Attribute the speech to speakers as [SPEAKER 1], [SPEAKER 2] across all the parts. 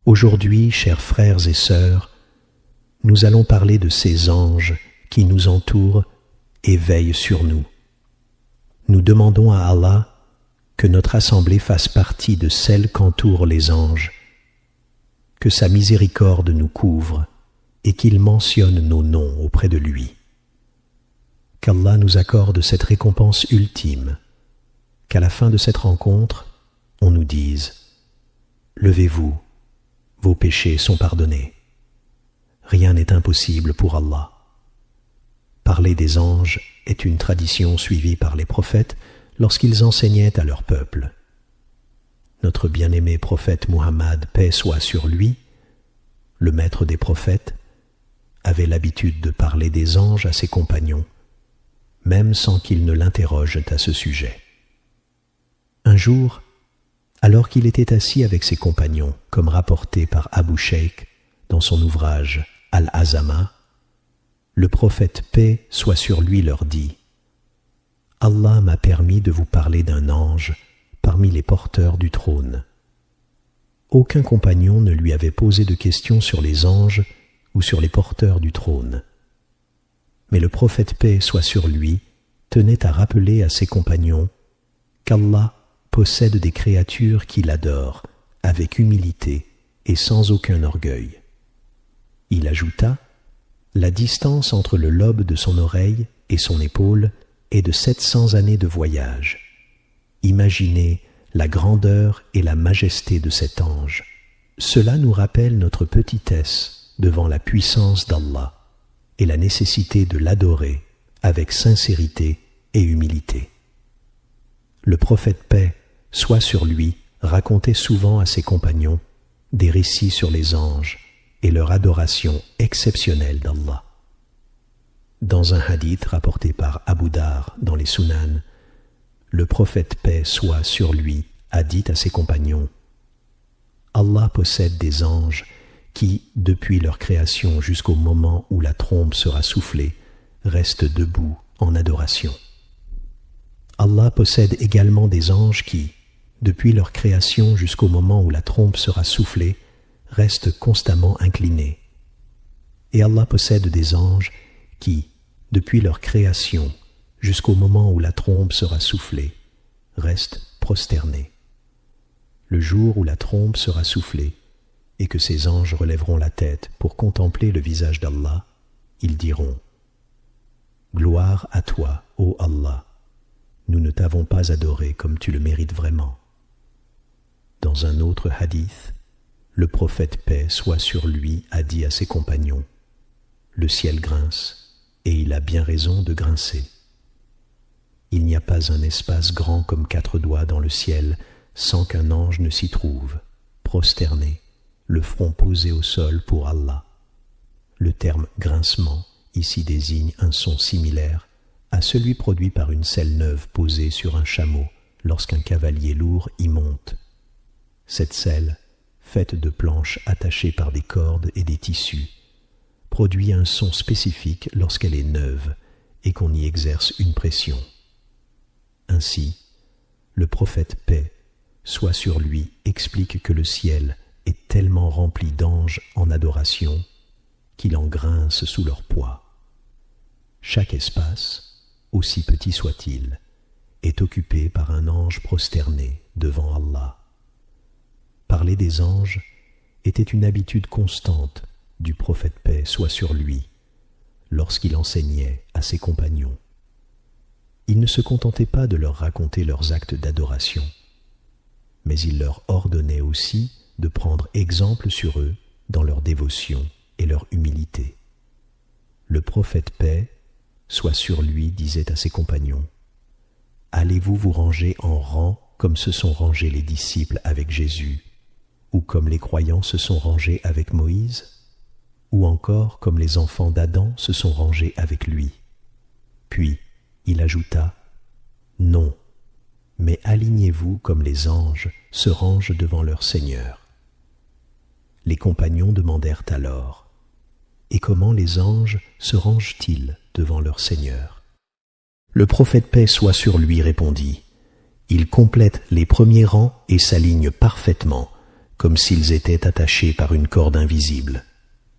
[SPEAKER 1] Aujourd'hui, chers frères et sœurs, nous allons parler de ces anges qui nous entourent et veillent sur nous. Nous demandons à Allah que notre assemblée fasse partie de celles qu'entourent les anges, que sa miséricorde nous couvre et qu'il mentionne nos noms auprès de lui. Qu'Allah nous accorde cette récompense ultime, qu'à la fin de cette rencontre, on nous dise « Levez-vous, vos péchés sont pardonnés. Rien n'est impossible pour Allah. » Parler des anges est une tradition suivie par les prophètes lorsqu'ils enseignaient à leur peuple. Notre bien-aimé prophète Muhammad, paix soit sur lui, le maître des prophètes, avait l'habitude de parler des anges à ses compagnons, même sans qu'ils ne l'interrogent à ce sujet. Un jour, alors qu'il était assis avec ses compagnons, comme rapporté par Abu Shaykh dans son ouvrage Al-Azama, le prophète paix soit sur lui leur dit « Allah m'a permis de vous parler d'un ange parmi les porteurs du trône. » Aucun compagnon ne lui avait posé de questions sur les anges ou sur les porteurs du trône. Mais le prophète paix soit sur lui tenait à rappeler à ses compagnons qu'Allah possède des créatures qui l'adorent avec humilité et sans aucun orgueil. Il ajouta « La distance entre le lobe de son oreille et son épaule est de 700 années de voyage. Imaginez la grandeur et la majesté de cet ange. Cela nous rappelle notre petitesse devant la puissance d'Allah et la nécessité de l'adorer avec sincérité et humilité. » Le prophète paix soit sur lui racontait souvent à ses compagnons des récits sur les anges et leur adoration exceptionnelle d'Allah. Dans un hadith rapporté par Abu Dar dans les Sunan, le prophète paix soit sur lui a dit à ses compagnons « Allah possède des anges qui, depuis leur création jusqu'au moment où la trompe sera soufflée, restent debout en adoration. Allah possède également des anges qui, depuis leur création jusqu'au moment où la trompe sera soufflée, restent constamment inclinés. Et Allah possède des anges qui, depuis leur création jusqu'au moment où la trompe sera soufflée, restent prosternés. Le jour où la trompe sera soufflée et que ces anges relèveront la tête pour contempler le visage d'Allah, ils diront « Gloire à toi, ô Allah, nous ne t'avons pas adoré comme tu le mérites vraiment. » Dans un autre hadith, le prophète paix soit sur lui a dit à ses compagnons « Le ciel grince, et il a bien raison de grincer. Il n'y a pas un espace grand comme 4 doigts dans le ciel sans qu'un ange ne s'y trouve, prosterné, le front posé au sol pour Allah. » Le terme « grincement » ici désigne un son similaire à celui produit par une selle neuve posée sur un chameau lorsqu'un cavalier lourd y monte. Cette selle, faite de planches attachées par des cordes et des tissus, produit un son spécifique lorsqu'elle est neuve et qu'on y exerce une pression. Ainsi, le prophète paix soit sur lui explique que le ciel est tellement rempli d'anges en adoration qu'il en grince sous leur poids. Chaque espace, aussi petit soit-il, est occupé par un ange prosterné devant Allah. Parler des anges était une habitude constante du prophète paix soit sur lui lorsqu'il enseignait à ses compagnons. Il ne se contentait pas de leur raconter leurs actes d'adoration, mais il leur ordonnait aussi de prendre exemple sur eux dans leur dévotion et leur humilité. Le prophète paix soit sur lui disait à ses compagnons « Allez-vous vous ranger en rang comme se sont rangés les disciples avec Jésus, ou comme les croyants se sont rangés avec Moïse, ou encore comme les enfants d'Adam se sont rangés avec lui. » Puis il ajouta « Non, mais alignez-vous comme les anges se rangent devant leur Seigneur. » Les compagnons demandèrent alors « Et comment les anges se rangent-ils devant leur Seigneur ?» Le prophète paix soit sur lui répondit « Ils complètent les premiers rangs et s'alignent parfaitement, comme s'ils étaient attachés par une corde invisible.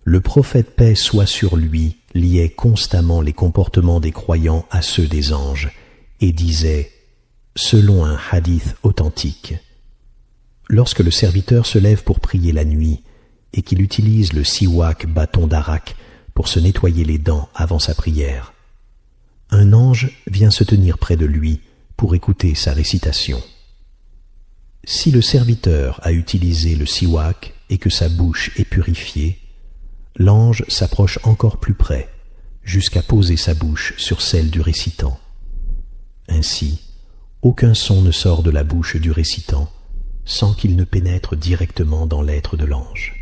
[SPEAKER 1] Le prophète paix soit sur lui liait constamment les comportements des croyants à ceux des anges et disait, selon un hadith authentique, lorsque le serviteur se lève pour prier la nuit et qu'il utilise le siwak bâton d'arak pour se nettoyer les dents avant sa prière, un ange vient se tenir près de lui pour écouter sa récitation. Si le serviteur a utilisé le siwak et que sa bouche est purifiée, l'ange s'approche encore plus près, jusqu'à poser sa bouche sur celle du récitant. Ainsi, aucun son ne sort de la bouche du récitant sans qu'il ne pénètre directement dans l'être de l'ange.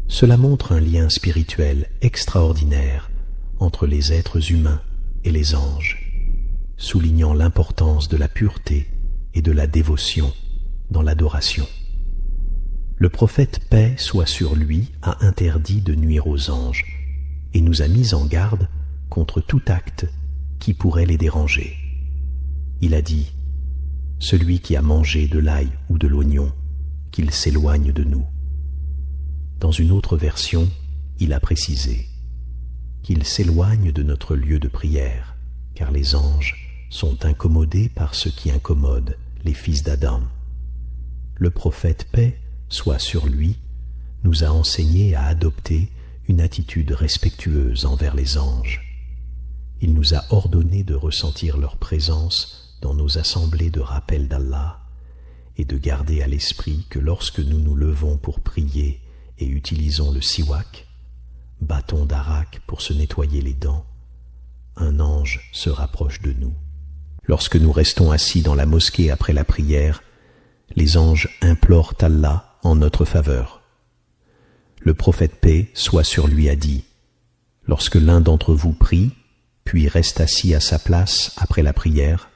[SPEAKER 1] Cela montre un lien spirituel extraordinaire entre les êtres humains et les anges, soulignant l'importance de la pureté et de la dévotion dans l'adoration. Le prophète paix soit sur lui a interdit de nuire aux anges et nous a mis en garde contre tout acte qui pourrait les déranger. Il a dit, celui qui a mangé de l'ail ou de l'oignon, qu'il s'éloigne de nous. Dans une autre version, il a précisé qu'il s'éloigne de notre lieu de prière, car les anges sont incommodés par ce qui incommode les fils d'Adam. Le prophète paix soit sur lui nous a enseigné à adopter une attitude respectueuse envers les anges. Il nous a ordonné de ressentir leur présence dans nos assemblées de rappel d'Allah et de garder à l'esprit que lorsque nous nous levons pour prier et utilisons le siwak, bâton d'arak pour se nettoyer les dents, un ange se rapproche de nous. Lorsque nous restons assis dans la mosquée après la prière, les anges implorent Allah en notre faveur. Le prophète paix soit sur lui a dit, lorsque l'un d'entre vous prie, puis reste assis à sa place après la prière,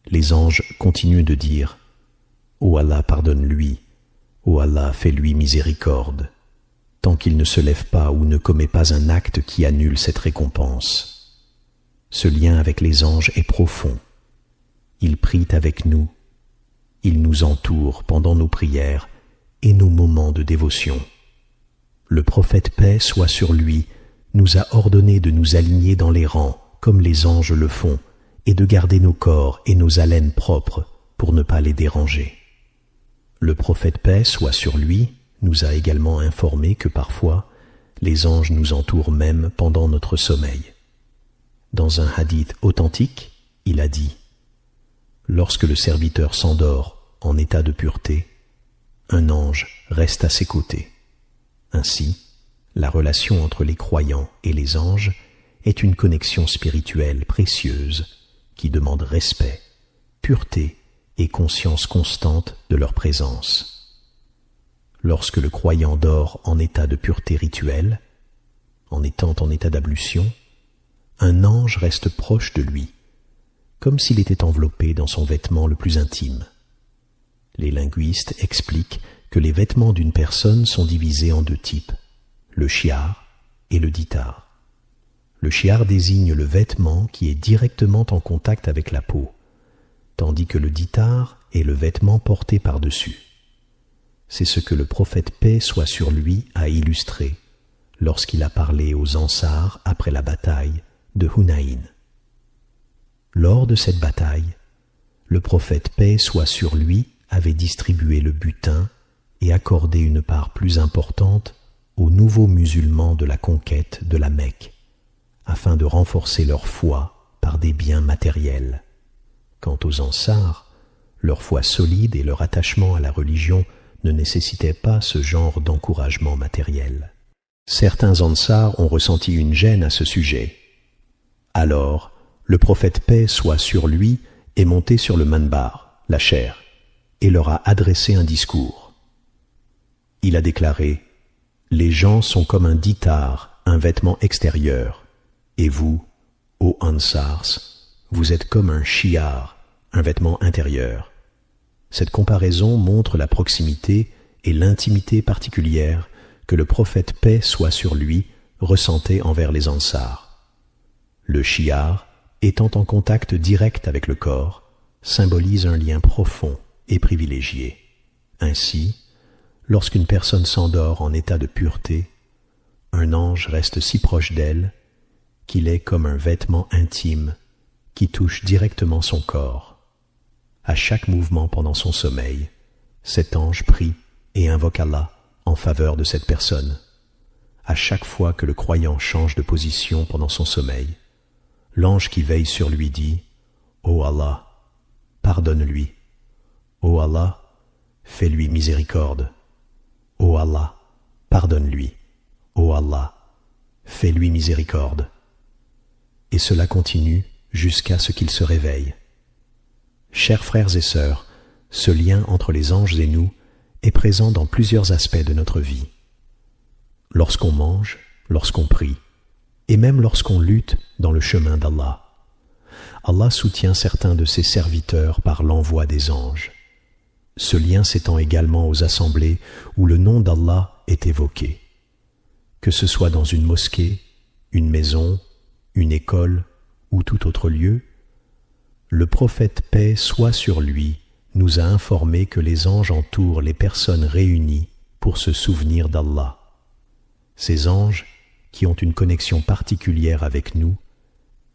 [SPEAKER 1] les anges continuent de dire, ô Allah pardonne-lui, ô Allah fais-lui miséricorde, tant qu'il ne se lève pas ou ne commet pas un acte qui annule cette récompense. Ce lien avec les anges est profond. Ils prient avec nous, ils nous entourent pendant nos prières et nos moments de dévotion. Le prophète paix soit sur lui nous a ordonné de nous aligner dans les rangs comme les anges le font et de garder nos corps et nos haleines propres pour ne pas les déranger. Le prophète paix soit sur lui nous a également informé que parfois les anges nous entourent même pendant notre sommeil. Dans un hadith authentique, il a dit, lorsque le serviteur s'endort en état de pureté, un ange reste à ses côtés. Ainsi, la relation entre les croyants et les anges est une connexion spirituelle précieuse qui demande respect, pureté et conscience constante de leur présence. Lorsque le croyant dort en état de pureté rituelle, en étant en état d'ablution, un ange reste proche de lui, comme s'il était enveloppé dans son vêtement le plus intime. Les linguistes expliquent que les vêtements d'une personne sont divisés en deux types, le shi'ar et le ditar. Le shi'ar désigne le vêtement qui est directement en contact avec la peau, tandis que le ditar est le vêtement porté par-dessus. C'est ce que le prophète paix soit sur lui a illustré lorsqu'il a parlé aux Ansar après la bataille de Hunayn. Lors de cette bataille, le prophète paix soit sur lui avait distribué le butin et accordé une part plus importante aux nouveaux musulmans de la conquête de la Mecque, afin de renforcer leur foi par des biens matériels. Quant aux Ansar, leur foi solide et leur attachement à la religion ne nécessitaient pas ce genre d'encouragement matériel. Certains Ansar ont ressenti une gêne à ce sujet. Alors, le prophète paix soit sur lui est monté sur le manbar, la chaire, et leur a adressé un discours. Il a déclaré, « Les gens sont comme un ditar, un vêtement extérieur, et vous, ô Ansars, vous êtes comme un shi'ar, un vêtement intérieur. » Cette comparaison montre la proximité et l'intimité particulière que le prophète paix soit sur lui ressentait envers les Ansar. Le shi'ar, étant en contact direct avec le corps, symbolise un lien profond et privilégié. Ainsi, lorsqu'une personne s'endort en état de pureté, un ange reste si proche d'elle qu'il est comme un vêtement intime qui touche directement son corps. À chaque mouvement pendant son sommeil, cet ange prie et invoque Allah en faveur de cette personne. À chaque fois que le croyant change de position pendant son sommeil, l'ange qui veille sur lui dit « Ô Allah, pardonne-lui. Ô Allah, fais-lui miséricorde. Ô Allah, pardonne-lui. Ô Allah, fais-lui miséricorde. » Et cela continue jusqu'à ce qu'il se réveille. Chers frères et sœurs, ce lien entre les anges et nous est présent dans plusieurs aspects de notre vie. Lorsqu'on mange, lorsqu'on prie, et même lorsqu'on lutte dans le chemin d'Allah. Allah soutient certains de ses serviteurs par l'envoi des anges. Ce lien s'étend également aux assemblées où le nom d'Allah est évoqué. Que ce soit dans une mosquée, une maison, une école ou tout autre lieu, le prophète paix soit sur lui nous a informé que les anges entourent les personnes réunies pour se souvenir d'Allah. Ces anges, qui ont une connexion particulière avec nous,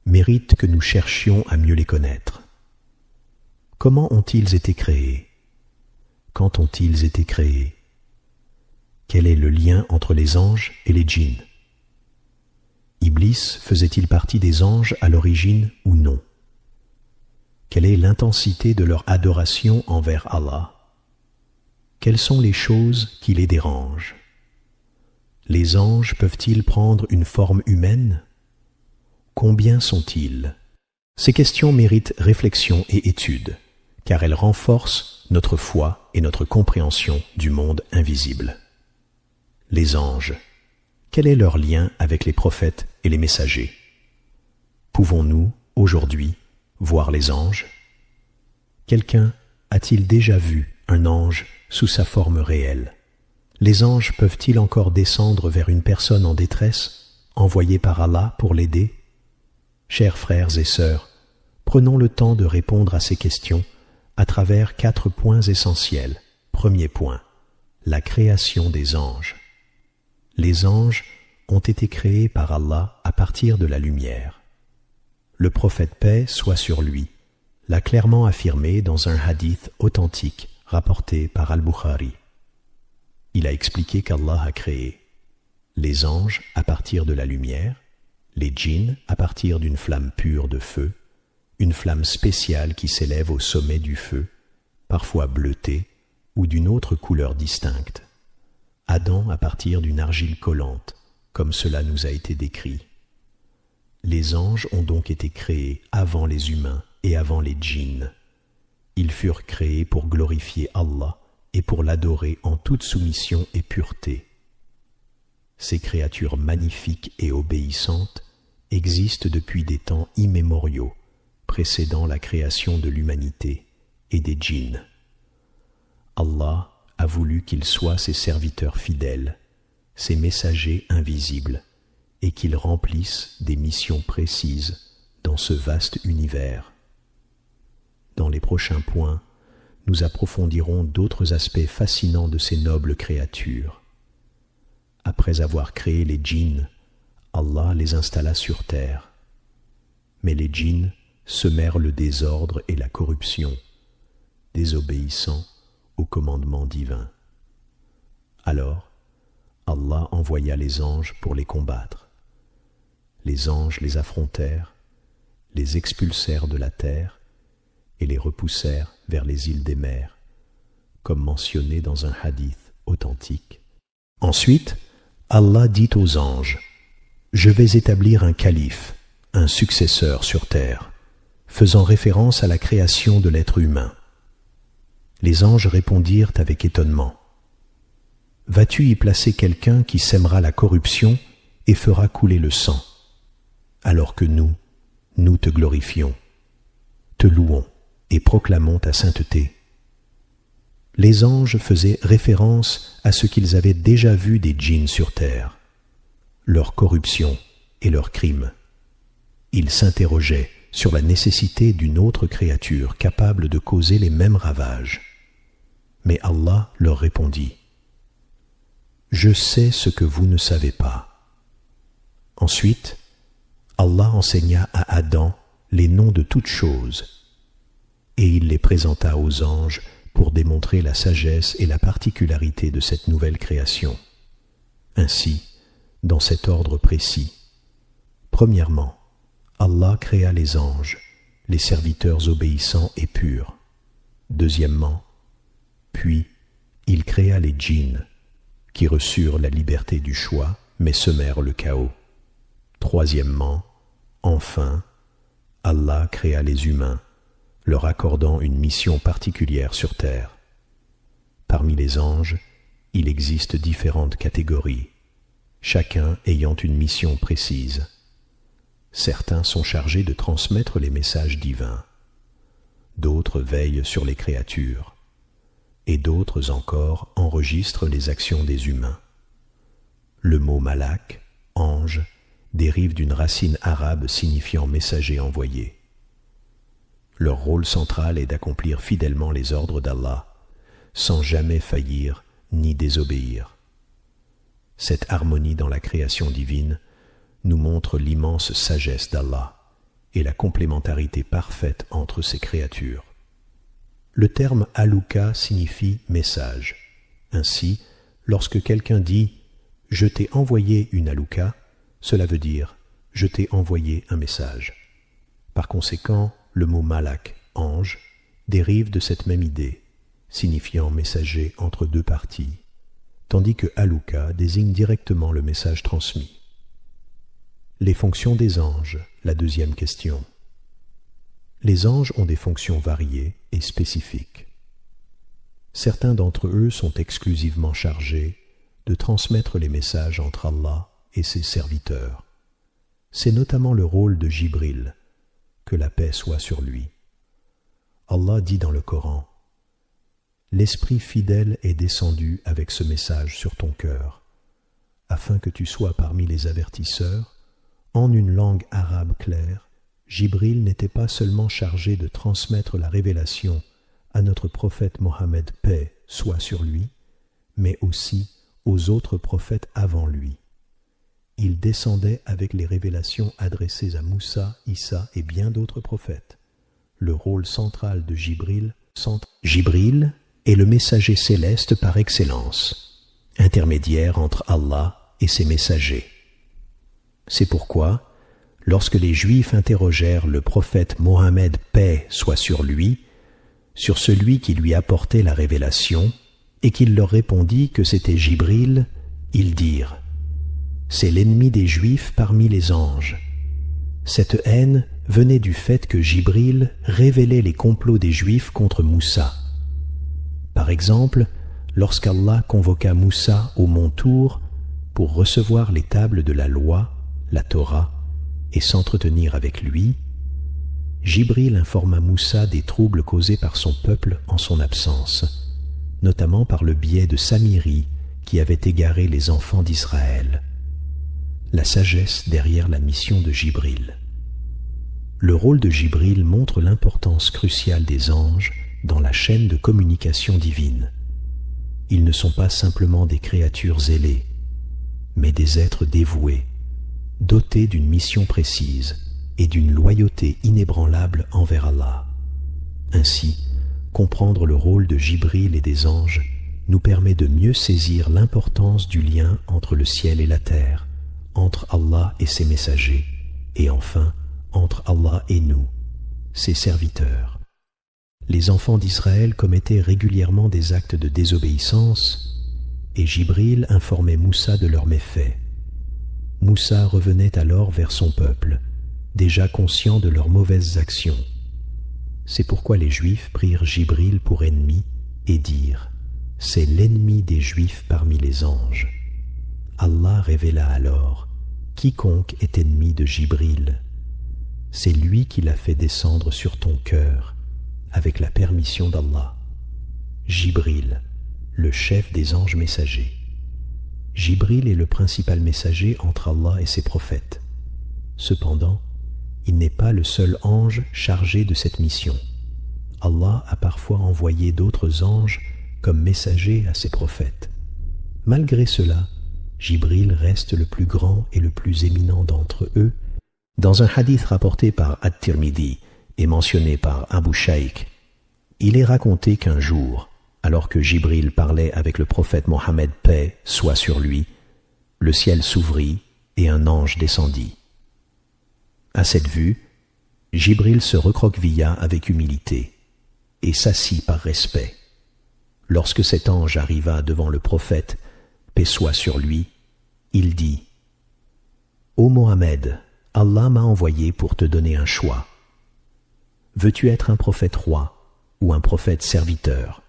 [SPEAKER 1] méritent que nous cherchions à mieux les connaître. Comment ont-ils été créés? Quand ont-ils été créés? Quel est le lien entre les anges et les djinns? Iblis faisait-il partie des anges à l'origine ou non? Quelle est l'intensité de leur adoration envers Allah? Quelles sont les choses qui les dérangent? Les anges peuvent-ils prendre une forme humaine? Combien sont-ils? Ces questions méritent réflexion et étude, car elles renforcent notre foi et notre compréhension du monde invisible. Les anges, quel est leur lien avec les prophètes et les messagers? Pouvons-nous, aujourd'hui, voir les anges? Quelqu'un a-t-il déjà vu un ange sous sa forme réelle? Les anges peuvent-ils encore descendre vers une personne en détresse, envoyée par Allah pour l'aider? Chers frères et sœurs, prenons le temps de répondre à ces questions à travers 4 points essentiels. Premier point, la création des anges. Les anges ont été créés par Allah à partir de la lumière. Le prophète paix soit sur lui l'a clairement affirmé dans un hadith authentique rapporté par Al-Bukhari. Il a expliqué qu'Allah a créé les anges à partir de la lumière, les djinns à partir d'une flamme pure de feu, une flamme spéciale qui s'élève au sommet du feu, parfois bleutée ou d'une autre couleur distincte, Adam à partir d'une argile collante, comme cela nous a été décrit. Les anges ont donc été créés avant les humains et avant les djinns. Ils furent créés pour glorifier Allah et pour l'adorer en toute soumission et pureté. Ces créatures magnifiques et obéissantes existent depuis des temps immémoriaux, précédant la création de l'humanité et des djinns. Allah a voulu qu'ils soient ses serviteurs fidèles, ses messagers invisibles, et qu'ils remplissent des missions précises dans ce vaste univers. Dans les prochains points, nous approfondirons d'autres aspects fascinants de ces nobles créatures. Après avoir créé les djinns, Allah les installa sur terre. Mais les djinns semèrent le désordre et la corruption, désobéissant au commandement divin. Alors, Allah envoya les anges pour les combattre. Les anges les affrontèrent, les expulsèrent de la terre et les repoussèrent vers les îles des mers, comme mentionné dans un hadith authentique. Ensuite, Allah dit aux anges, « Je vais établir un calife, un successeur sur terre, faisant référence à la création de l'être humain. » Les anges répondirent avec étonnement, « Vas-tu y placer quelqu'un qui sèmera la corruption et fera couler le sang, alors que nous te glorifions, te louons et proclamons ta sainteté. » Les anges faisaient référence à ce qu'ils avaient déjà vu des djinns sur terre, leur corruption et leurs crimes. Ils s'interrogeaient sur la nécessité d'une autre créature capable de causer les mêmes ravages. Mais Allah leur répondit, « Je sais ce que vous ne savez pas ». Ensuite, Allah enseigna à Adam les noms de toutes choses, et il les présenta aux anges pour démontrer la sagesse et la particularité de cette nouvelle création. Ainsi, dans cet ordre précis, premièrement, Allah créa les anges, les serviteurs obéissants et purs. Deuxièmement, puis il créa les djinns, qui reçurent la liberté du choix, mais semèrent le chaos. Troisièmement, enfin, Allah créa les humains, leur accordant une mission particulière sur terre. Parmi les anges, il existe différentes catégories, chacun ayant une mission précise. Certains sont chargés de transmettre les messages divins, d'autres veillent sur les créatures, et d'autres encore enregistrent les actions des humains. Le mot malak, ange, dérive d'une racine arabe signifiant messager envoyé. Leur rôle central est d'accomplir fidèlement les ordres d'Allah, sans jamais faillir ni désobéir. Cette harmonie dans la création divine nous montre l'immense sagesse d'Allah et la complémentarité parfaite entre ses créatures. Le terme alouka signifie message. Ainsi, lorsque quelqu'un dit « Je t'ai envoyé une alouka », cela veut dire « Je t'ai envoyé un message ». Par conséquent, le mot malak, ange, dérive de cette même idée, signifiant messager entre deux parties, tandis que alouka désigne directement le message transmis. Les fonctions des anges, la deuxième question. Les anges ont des fonctions variées et spécifiques. Certains d'entre eux sont exclusivement chargés de transmettre les messages entre Allah et ses serviteurs. C'est notamment le rôle de Jibril, que la paix soit sur lui. Allah dit dans le Coran, « L'Esprit fidèle est descendu avec ce message sur ton cœur, afin que tu sois parmi les avertisseurs. En une langue arabe claire, Jibril n'était pas seulement chargé de transmettre la révélation à notre prophète Mohammed, paix soit sur lui, mais aussi aux autres prophètes avant lui. Il descendait avec les révélations adressées à Moussa, Issa et bien d'autres prophètes. Le rôle central de Jibril est le messager céleste par excellence, intermédiaire entre Allah et ses messagers. C'est pourquoi, lorsque les Juifs interrogèrent le prophète Mohammed, paix soit sur lui, sur celui qui lui apportait la révélation, et qu'il leur répondit que c'était Jibril, ils dirent « C'est l'ennemi des Juifs parmi les anges ». Cette haine venait du fait que Jibril révélait les complots des Juifs contre Moussa. Par exemple, lorsqu'Allah convoqua Moussa au mont Tour pour recevoir les tables de la loi, la Torah, et s'entretenir avec lui, Jibril informa Moussa des troubles causés par son peuple en son absence, notamment par le biais de Samiri qui avait égaré les enfants d'Israël. La sagesse derrière la mission de Jibril. Le rôle de Jibril montre l'importance cruciale des anges dans la chaîne de communication divine. Ils ne sont pas simplement des créatures zélées, mais des êtres dévoués, dotés d'une mission précise et d'une loyauté inébranlable envers Allah. Ainsi, comprendre le rôle de Jibril et des anges nous permet de mieux saisir l'importance du lien entre le ciel et la terre, entre Allah et ses messagers, et enfin entre Allah et nous, ses serviteurs. Les enfants d'Israël commettaient régulièrement des actes de désobéissance, et Jibril informait Moussa de leurs méfaits. Moussa revenait alors vers son peuple, déjà conscient de leurs mauvaises actions. C'est pourquoi les Juifs prirent Jibril pour ennemi et dirent « C'est l'ennemi des Juifs parmi les anges ». Allah révéla alors « Quiconque est ennemi de Jibril, c'est lui qui l'a fait descendre sur ton cœur avec la permission d'Allah. Jibril, le chef des anges messagers. Jibril est le principal messager entre Allah et ses prophètes. Cependant, il n'est pas le seul ange chargé de cette mission. Allah a parfois envoyé d'autres anges comme messagers à ses prophètes. Malgré cela, Jibril reste le plus grand et le plus éminent d'entre eux. Dans un hadith rapporté par At-Tirmidhi et mentionné par Abu Shaykh, il est raconté qu'un jour, alors que Jibril parlait avec le prophète Mohammed, paix soit sur lui, le ciel s'ouvrit et un ange descendit. À cette vue, Jibril se recroquevilla avec humilité et s'assit par respect. Lorsque cet ange arriva devant le prophète, paix soit sur lui, il dit « Ô Mohammed, Allah m'a envoyé pour te donner un choix. Veux-tu être un prophète roi ou un prophète serviteur ?»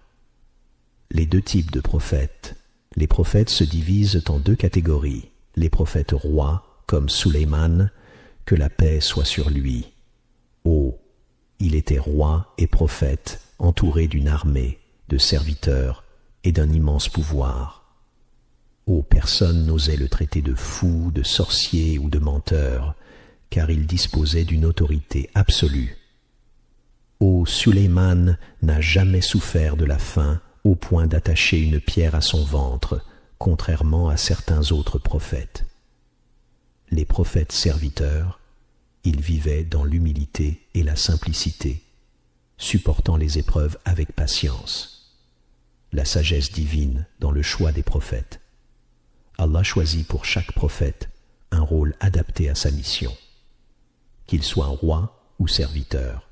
[SPEAKER 1] Les deux types de prophètes. Les prophètes se divisent en deux catégories. Les prophètes rois, comme Sulayman, que la paix soit sur lui. Oh, il était roi et prophète, entouré d'une armée, de serviteurs et d'un immense pouvoir. Oh, personne n'osait le traiter de fou, de sorcier ou de menteur, car il disposait d'une autorité absolue. Oh, Sulayman n'a jamais souffert de la faim au point d'attacher une pierre à son ventre, contrairement à certains autres prophètes. Les prophètes serviteurs, ils vivaient dans l'humilité et la simplicité, supportant les épreuves avec patience. La sagesse divine dans le choix des prophètes. Allah choisit pour chaque prophète un rôle adapté à sa mission. Qu'il soit roi ou serviteur,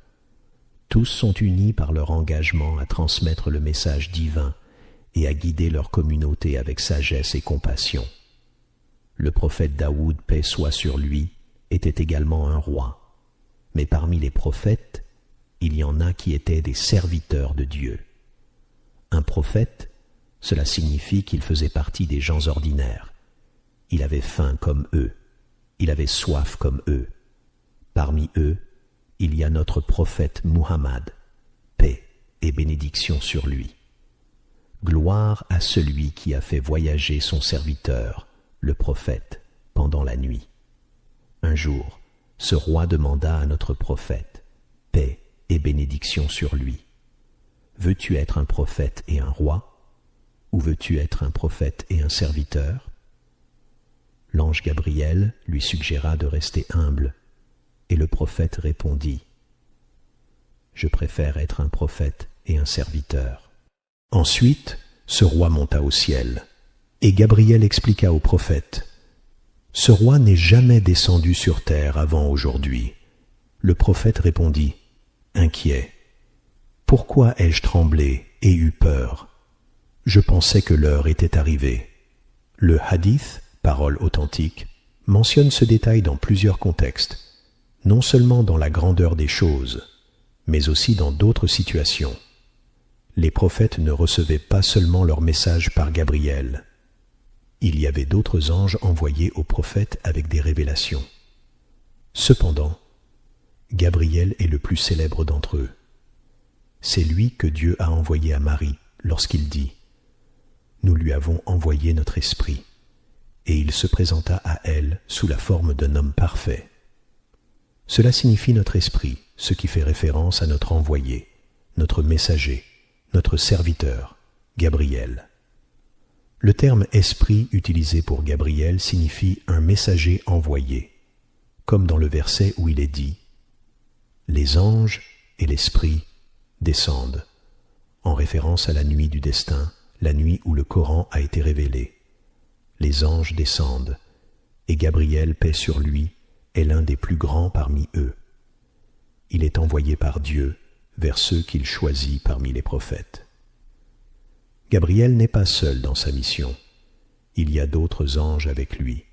[SPEAKER 1] tous sont unis par leur engagement à transmettre le message divin et à guider leur communauté avec sagesse et compassion. Le prophète Daoud, paix soit sur lui, était également un roi. Mais parmi les prophètes, il y en a qui étaient des serviteurs de Dieu. Un prophète, cela signifie qu'il faisait partie des gens ordinaires. Il avait faim comme eux, il avait soif comme eux. Parmi eux, il y a notre prophète Muhammad, paix et bénédiction sur lui. Gloire à celui qui a fait voyager son serviteur, le prophète, pendant la nuit. Un jour, ce roi demanda à notre prophète, paix et bénédiction sur lui. Veux-tu être un prophète et un roi, ou veux-tu être un prophète et un serviteur? L'ange Gabriel lui suggéra de rester humble, et le prophète répondit, « Je préfère être un prophète et un serviteur. » Ensuite, ce roi monta au ciel, et Gabriel expliqua au prophète, « Ce roi n'est jamais descendu sur terre avant aujourd'hui. » Le prophète répondit, inquiet, « Pourquoi ai-je tremblé et eu peur? Je pensais que l'heure était arrivée. » Le hadith, parole authentique, mentionne ce détail dans plusieurs contextes, non seulement dans la grandeur des choses, mais aussi dans d'autres situations. Les prophètes ne recevaient pas seulement leur message par Gabriel. Il y avait d'autres anges envoyés aux prophètes avec des révélations. Cependant, Gabriel est le plus célèbre d'entre eux. C'est lui que Dieu a envoyé à Marie lorsqu'il dit « Nous lui avons envoyé notre esprit, et il se présenta à elle sous la forme d'un homme parfait. » Cela signifie notre esprit, ce qui fait référence à notre envoyé, notre messager, notre serviteur, Gabriel. Le terme « esprit » utilisé pour Gabriel signifie un messager envoyé, comme dans le verset où il est dit « Les anges et l'esprit descendent », en référence à la nuit du destin, la nuit où le Coran a été révélé. Les anges descendent, et Gabriel, paix sur lui, est l'un des plus grands parmi eux. Il est envoyé par Dieu vers ceux qu'il choisit parmi les prophètes. Gabriel n'est pas seul dans sa mission. Il y a d'autres anges avec lui,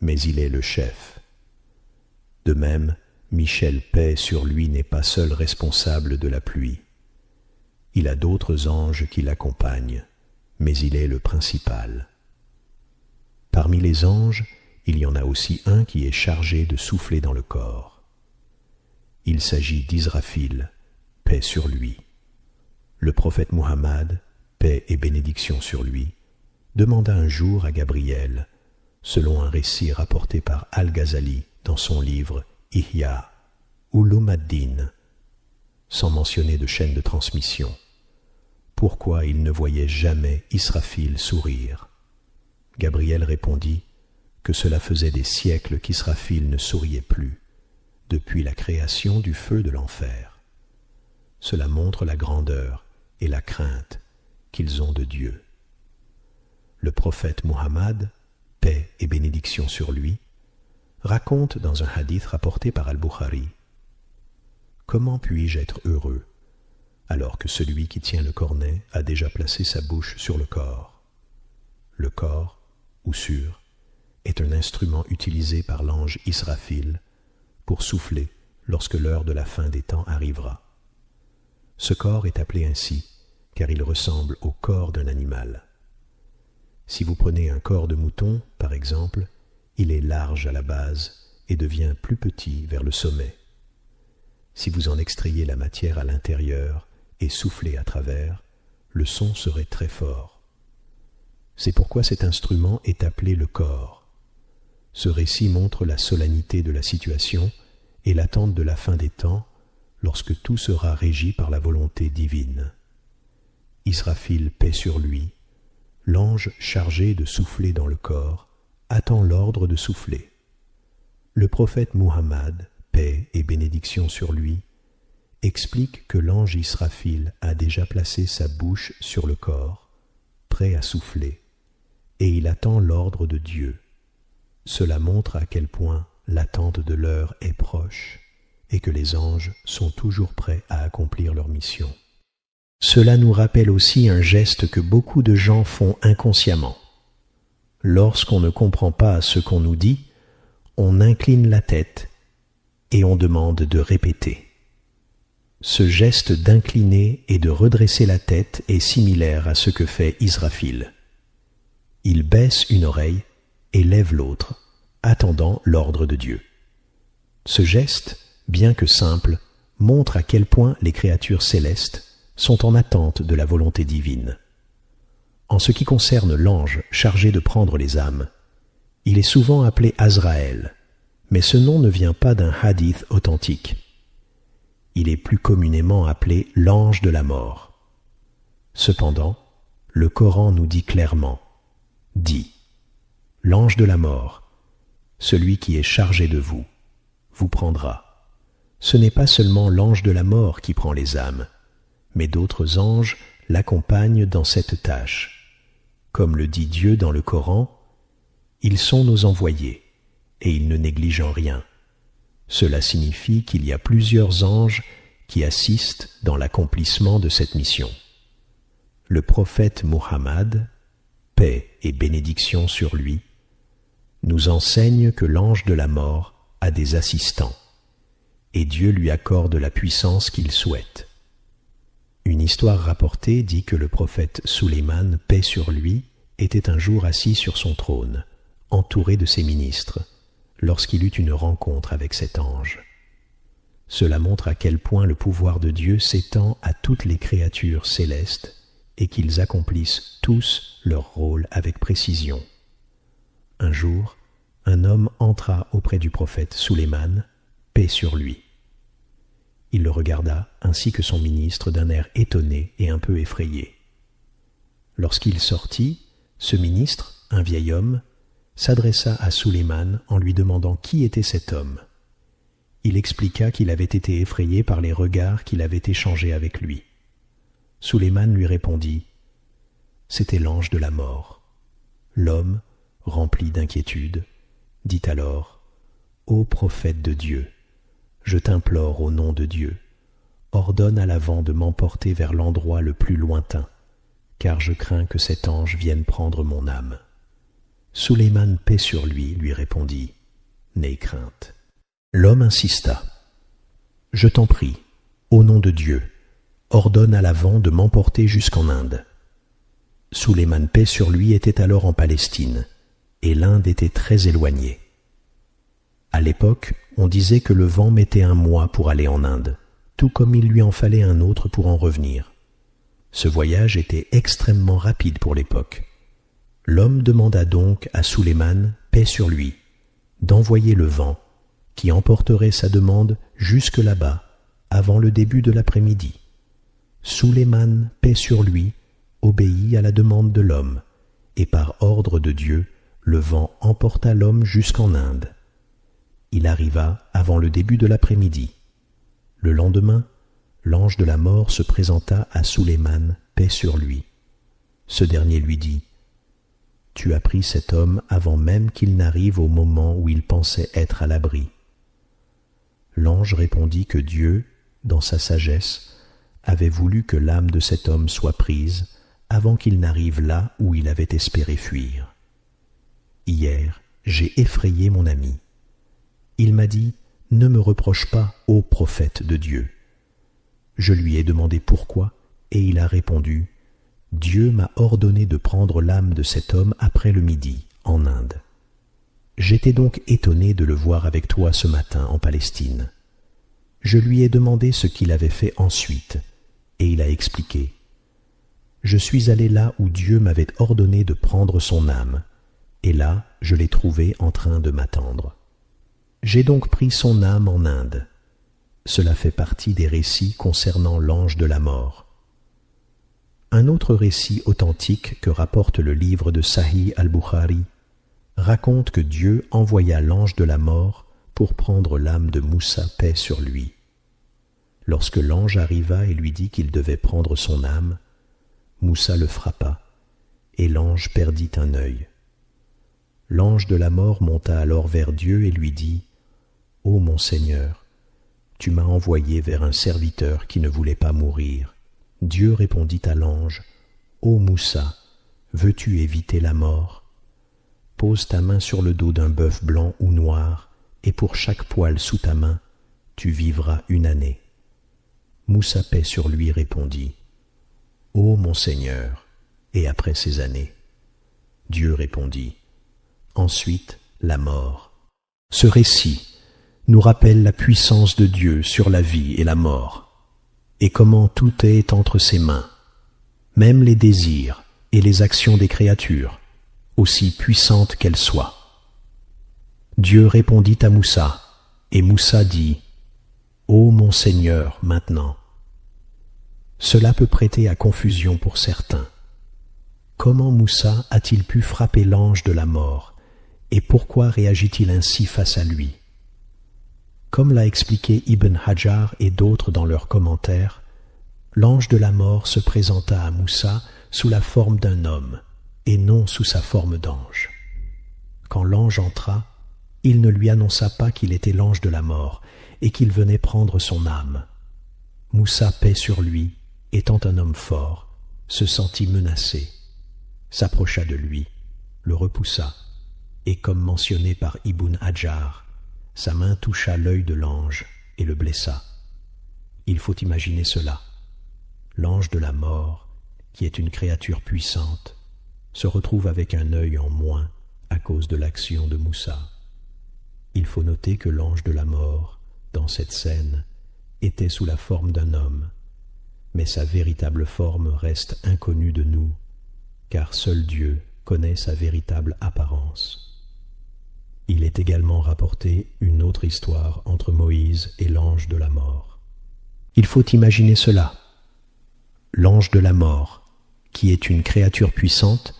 [SPEAKER 1] mais il est le chef. De même, Michel, paix sur lui, n'est pas seul responsable de la pluie. Il a d'autres anges qui l'accompagnent, mais il est le principal. Parmi les anges, il y en a aussi un qui est chargé de souffler dans le corps. Il s'agit d'Israfil, paix sur lui. Le prophète Muhammad, paix et bénédiction sur lui, demanda un jour à Gabriel, selon un récit rapporté par Al-Ghazali dans son livre Ihya Ulum ad-Din, sans mentionner de chaîne de transmission, pourquoi il ne voyait jamais Israfil sourire. Gabriel répondit que cela faisait des siècles qu'Israfil ne souriait plus, depuis la création du feu de l'enfer. Cela montre la grandeur et la crainte qu'ils ont de Dieu. Le prophète Muhammad, paix et bénédiction sur lui, raconte dans un hadith rapporté par Al-Bukhari: « Comment puis-je être heureux alors que celui qui tient le cornet a déjà placé sa bouche sur le corps ? Le corps, ou sur, est un instrument utilisé par l'ange Israfil pour souffler lorsque l'heure de la fin des temps arrivera. Ce corps est appelé ainsi car il ressemble au corps d'un animal. Si vous prenez un corps de mouton, par exemple, il est large à la base et devient plus petit vers le sommet. Si vous en extrayez la matière à l'intérieur et soufflez à travers, le son serait très fort. C'est pourquoi cet instrument est appelé le corps. Ce récit montre la solennité de la situation et l'attente de la fin des temps, lorsque tout sera régi par la volonté divine. Israfil, paix sur lui, l'ange chargé de souffler dans le corps, attend l'ordre de souffler. Le prophète Muhammad, paix et bénédiction sur lui, explique que l'ange Israfil a déjà placé sa bouche sur le corps, prêt à souffler, et il attend l'ordre de Dieu. Cela montre à quel point l'attente de l'heure est proche et que les anges sont toujours prêts à accomplir leur mission. Cela nous rappelle aussi un geste que beaucoup de gens font inconsciemment. Lorsqu'on ne comprend pas ce qu'on nous dit, on incline la tête et on demande de répéter. Ce geste d'incliner et de redresser la tête est similaire à ce que fait Israfil. Il baisse une oreille et lève l'autre, attendant l'ordre de Dieu. Ce geste, bien que simple, montre à quel point les créatures célestes sont en attente de la volonté divine. En ce qui concerne l'ange chargé de prendre les âmes, il est souvent appelé Azraël, mais ce nom ne vient pas d'un hadith authentique. Il est plus communément appelé l'ange de la mort. Cependant, le Coran nous dit clairement, dit « L'ange de la mort, celui qui est chargé de vous, vous prendra. Ce n'est pas seulement l'ange de la mort qui prend les âmes, mais d'autres anges l'accompagnent dans cette tâche. Comme le dit Dieu dans le Coran, ils sont nos envoyés, et ils ne négligent en rien. Cela signifie qu'il y a plusieurs anges qui assistent dans l'accomplissement de cette mission. Le prophète Muhammad, paix et bénédiction sur lui, nous enseigne que l'ange de la mort a des assistants, et Dieu lui accorde la puissance qu'il souhaite. Une histoire rapportée dit que le prophète Sulayman, paix sur lui, était un jour assis sur son trône, entouré de ses ministres, lorsqu'il eut une rencontre avec cet ange. Cela montre à quel point le pouvoir de Dieu s'étend à toutes les créatures célestes et qu'ils accomplissent tous leur rôle avec précision. Un jour, un homme entra auprès du prophète Sulayman, paix sur lui. Il le regarda, ainsi que son ministre, d'un air étonné et un peu effrayé. Lorsqu'il sortit, ce ministre, un vieil homme, s'adressa à Sulayman en lui demandant qui était cet homme. Il expliqua qu'il avait été effrayé par les regards qu'il avait échangés avec lui. Sulayman lui répondit « C'était l'ange de la mort. » L'homme, rempli d'inquiétude, dit alors « Ô prophète de Dieu, je t'implore au nom de Dieu, ordonne à la vent de m'emporter vers l'endroit le plus lointain, car je crains que cet ange vienne prendre mon âme. » Sulayman, paix sur lui, lui répondit « N'aie crainte. » L'homme insista « Je t'en prie, au nom de Dieu, ordonne à la vent de m'emporter jusqu'en Inde. » Sulayman, paix sur lui, était alors en Palestine, et l'Inde était très éloignée. À l'époque, on disait que le vent mettait un mois pour aller en Inde, tout comme il lui en fallait un autre pour en revenir. Ce voyage était extrêmement rapide pour l'époque. L'homme demanda donc à Sulayman, paix sur lui, d'envoyer le vent, qui emporterait sa demande jusque là-bas, avant le début de l'après-midi. Sulayman, paix sur lui, obéit à la demande de l'homme, et par ordre de Dieu, le vent emporta l'homme jusqu'en Inde. Il arriva avant le début de l'après-midi. Le lendemain, l'ange de la mort se présenta à Sulayman, paix sur lui. Ce dernier lui dit, « Tu as pris cet homme avant même qu'il n'arrive au moment où il pensait être à l'abri. » L'ange répondit que Dieu, dans sa sagesse, avait voulu que l'âme de cet homme soit prise avant qu'il n'arrive là où il avait espéré fuir. Hier, j'ai effrayé mon ami. Il m'a dit, « Ne me reproche pas, ô prophète de Dieu. » Je lui ai demandé pourquoi, et il a répondu, « Dieu m'a ordonné de prendre l'âme de cet homme après le midi, en Inde. J'étais donc étonné de le voir avec toi ce matin en Palestine. Je lui ai demandé ce qu'il avait fait ensuite, et il a expliqué. Je suis allé là où Dieu m'avait ordonné de prendre son âme, et là je l'ai trouvé en train de m'attendre. J'ai donc pris son âme en Inde. Cela fait partie des récits concernant l'ange de la mort. Un autre récit authentique que rapporte le livre de Sahih al-Bukhari raconte que Dieu envoya l'ange de la mort pour prendre l'âme de Moussa, paix sur lui. Lorsque l'ange arriva et lui dit qu'il devait prendre son âme, Moussa le frappa, et l'ange perdit un œil. L'ange de la mort monta alors vers Dieu et lui dit, « Ô mon Seigneur, tu m'as envoyé vers un serviteur qui ne voulait pas mourir. » Dieu répondit à l'ange, « Ô Moussa, veux-tu éviter la mort? Pose ta main sur le dos d'un bœuf blanc ou noir, et pour chaque poil sous ta main, tu vivras 1 année. » Moussa, paix sur lui, répondit, « Ô mon Seigneur, et après ces années ?» Dieu répondit, « Ensuite, la mort. » Ce récit nous rappelle la puissance de Dieu sur la vie et la mort, et comment tout est entre ses mains, même les désirs et les actions des créatures, aussi puissantes qu'elles soient. Dieu répondit à Moussa, et Moussa dit, « Ô mon Seigneur, maintenant. » Cela peut prêter à confusion pour certains. Comment Moussa a-t-il pu frapper l'ange de la mort, et pourquoi réagit-il ainsi face à lui? Comme l'a expliqué Ibn Hajar et d'autres dans leurs commentaires, l'ange de la mort se présenta à Moussa sous la forme d'un homme, et non sous sa forme d'ange. Quand l'ange entra, il ne lui annonça pas qu'il était l'ange de la mort et qu'il venait prendre son âme. Moussa, paix sur lui, étant un homme fort, se sentit menacé, s'approcha de lui, le repoussa, et comme mentionné par Ibn Hajar, sa main toucha l'œil de l'ange et le blessa. Il faut imaginer cela. L'ange de la mort, qui est une créature puissante, se retrouve avec un œil en moins à cause de l'action de Moussa. Il faut noter que l'ange de la mort, dans cette scène, était sous la forme d'un homme, mais sa véritable forme reste inconnue de nous, car seul Dieu connaît sa véritable apparence. Il est également rapporté une autre histoire entre Moïse et l'ange de la mort. Il faut imaginer cela. L'ange de la mort, qui est une créature puissante,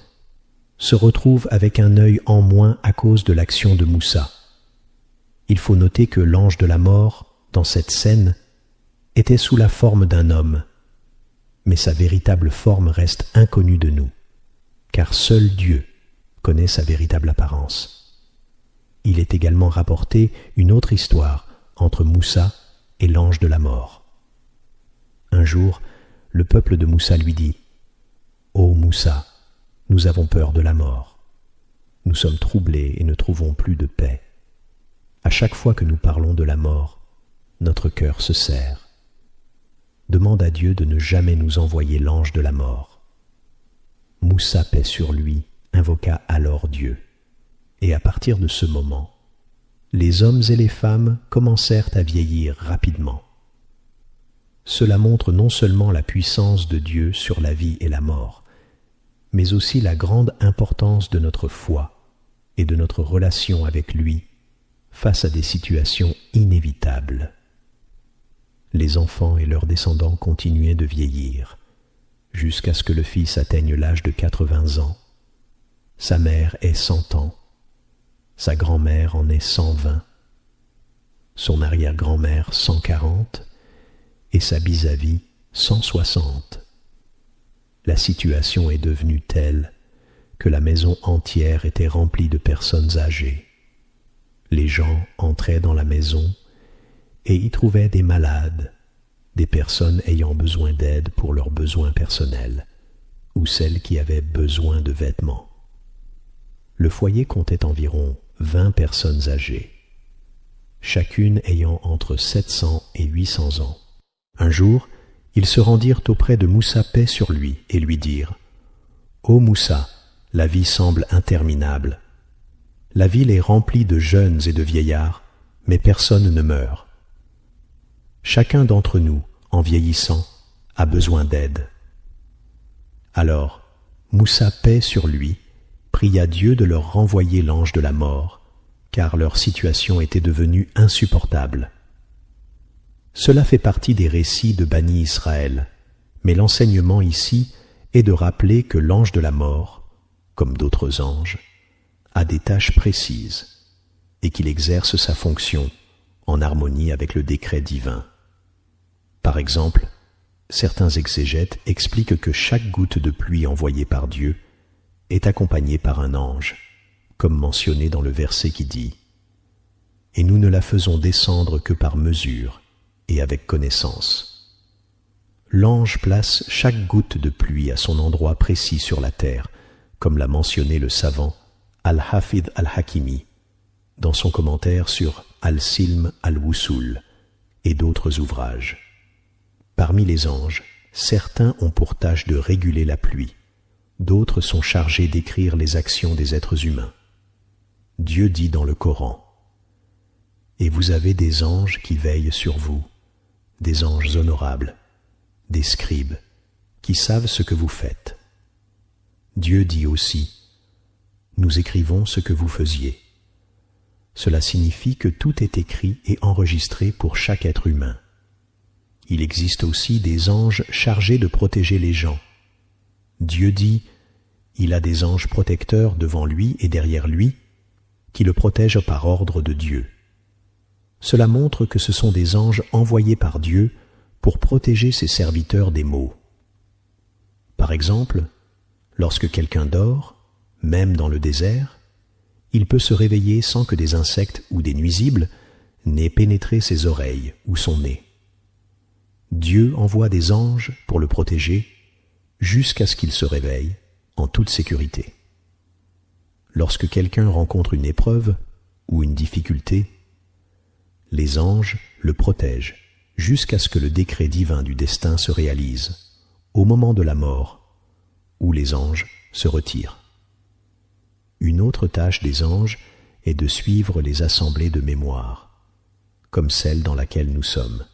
[SPEAKER 1] se retrouve avec un œil en moins à cause de l'action de Moussa. Il faut noter que l'ange de la mort, dans cette scène, était sous la forme d'un homme, mais sa véritable forme reste inconnue de nous, car seul Dieu connaît sa véritable apparence. Il est également rapporté une autre histoire entre Moussa et l'ange de la mort. Un jour, le peuple de Moussa lui dit, « Ô Moussa, nous avons peur de la mort. Nous sommes troublés et ne trouvons plus de paix. À chaque fois que nous parlons de la mort, notre cœur se serre. Demande à Dieu de ne jamais nous envoyer l'ange de la mort. » Moussa, paix sur lui, invoqua alors Dieu. Et à partir de ce moment, les hommes et les femmes commencèrent à vieillir rapidement. Cela montre non seulement la puissance de Dieu sur la vie et la mort, mais aussi la grande importance de notre foi et de notre relation avec lui face à des situations inévitables. Les enfants et leurs descendants continuaient de vieillir, jusqu'à ce que le fils atteigne l'âge de 80 ans, sa mère est 100 ans, sa grand-mère en est 120, son arrière-grand-mère 140 et sa vis-à-vis 160. La situation est devenue telle que la maison entière était remplie de personnes âgées. Les gens entraient dans la maison et y trouvaient des malades, des personnes ayant besoin d'aide pour leurs besoins personnels, ou celles qui avaient besoin de vêtements. Le foyer comptait environ 20 personnes âgées, chacune ayant entre 700 et 800 ans. Un jour, ils se rendirent auprès de Moussa paix sur lui et lui dirent « Ô Moussa, la vie semble interminable. La ville est remplie de jeunes et de vieillards, mais personne ne meurt. Chacun d'entre nous, en vieillissant, a besoin d'aide. » Alors, Moussa paix sur lui, pria Dieu de leur renvoyer l'ange de la mort, car leur situation était devenue insupportable. Cela fait partie des récits de Bani Israël, mais l'enseignement ici est de rappeler que l'ange de la mort, comme d'autres anges, a des tâches précises et qu'il exerce sa fonction en harmonie avec le décret divin. Par exemple, certains exégètes expliquent que chaque goutte de pluie envoyée par Dieu est accompagnée par un ange, comme mentionné dans le verset qui dit « Et nous ne la faisons descendre que par mesure et avec connaissance. » L'ange place chaque goutte de pluie à son endroit précis sur la terre, comme l'a mentionné le savant Al-Hafidh al-Hakimi dans son commentaire sur Al-Silm al-Wusul et d'autres ouvrages. Parmi les anges, certains ont pour tâche de réguler la pluie, d'autres sont chargés d'écrire les actions des êtres humains. Dieu dit dans le Coran « Et vous avez des anges qui veillent sur vous, des anges honorables, des scribes, qui savent ce que vous faites. » Dieu dit aussi « Nous écrivons ce que vous faisiez. » Cela signifie que tout est écrit et enregistré pour chaque être humain. Il existe aussi des anges chargés de protéger les gens. Dieu dit « Il a des anges protecteurs devant lui et derrière lui, qui le protègent par ordre de Dieu. » Cela montre que ce sont des anges envoyés par Dieu pour protéger ses serviteurs des maux. Par exemple, lorsque quelqu'un dort, même dans le désert, il peut se réveiller sans que des insectes ou des nuisibles n'aient pénétré ses oreilles ou son nez. Dieu envoie des anges pour le protéger jusqu'à ce qu'il se réveille en toute sécurité. Lorsque quelqu'un rencontre une épreuve ou une difficulté, les anges le protègent jusqu'à ce que le décret divin du destin se réalise, au moment de la mort, où les anges se retirent. Une autre tâche des anges est de suivre les assemblées de mémoire, comme celle dans laquelle nous sommes,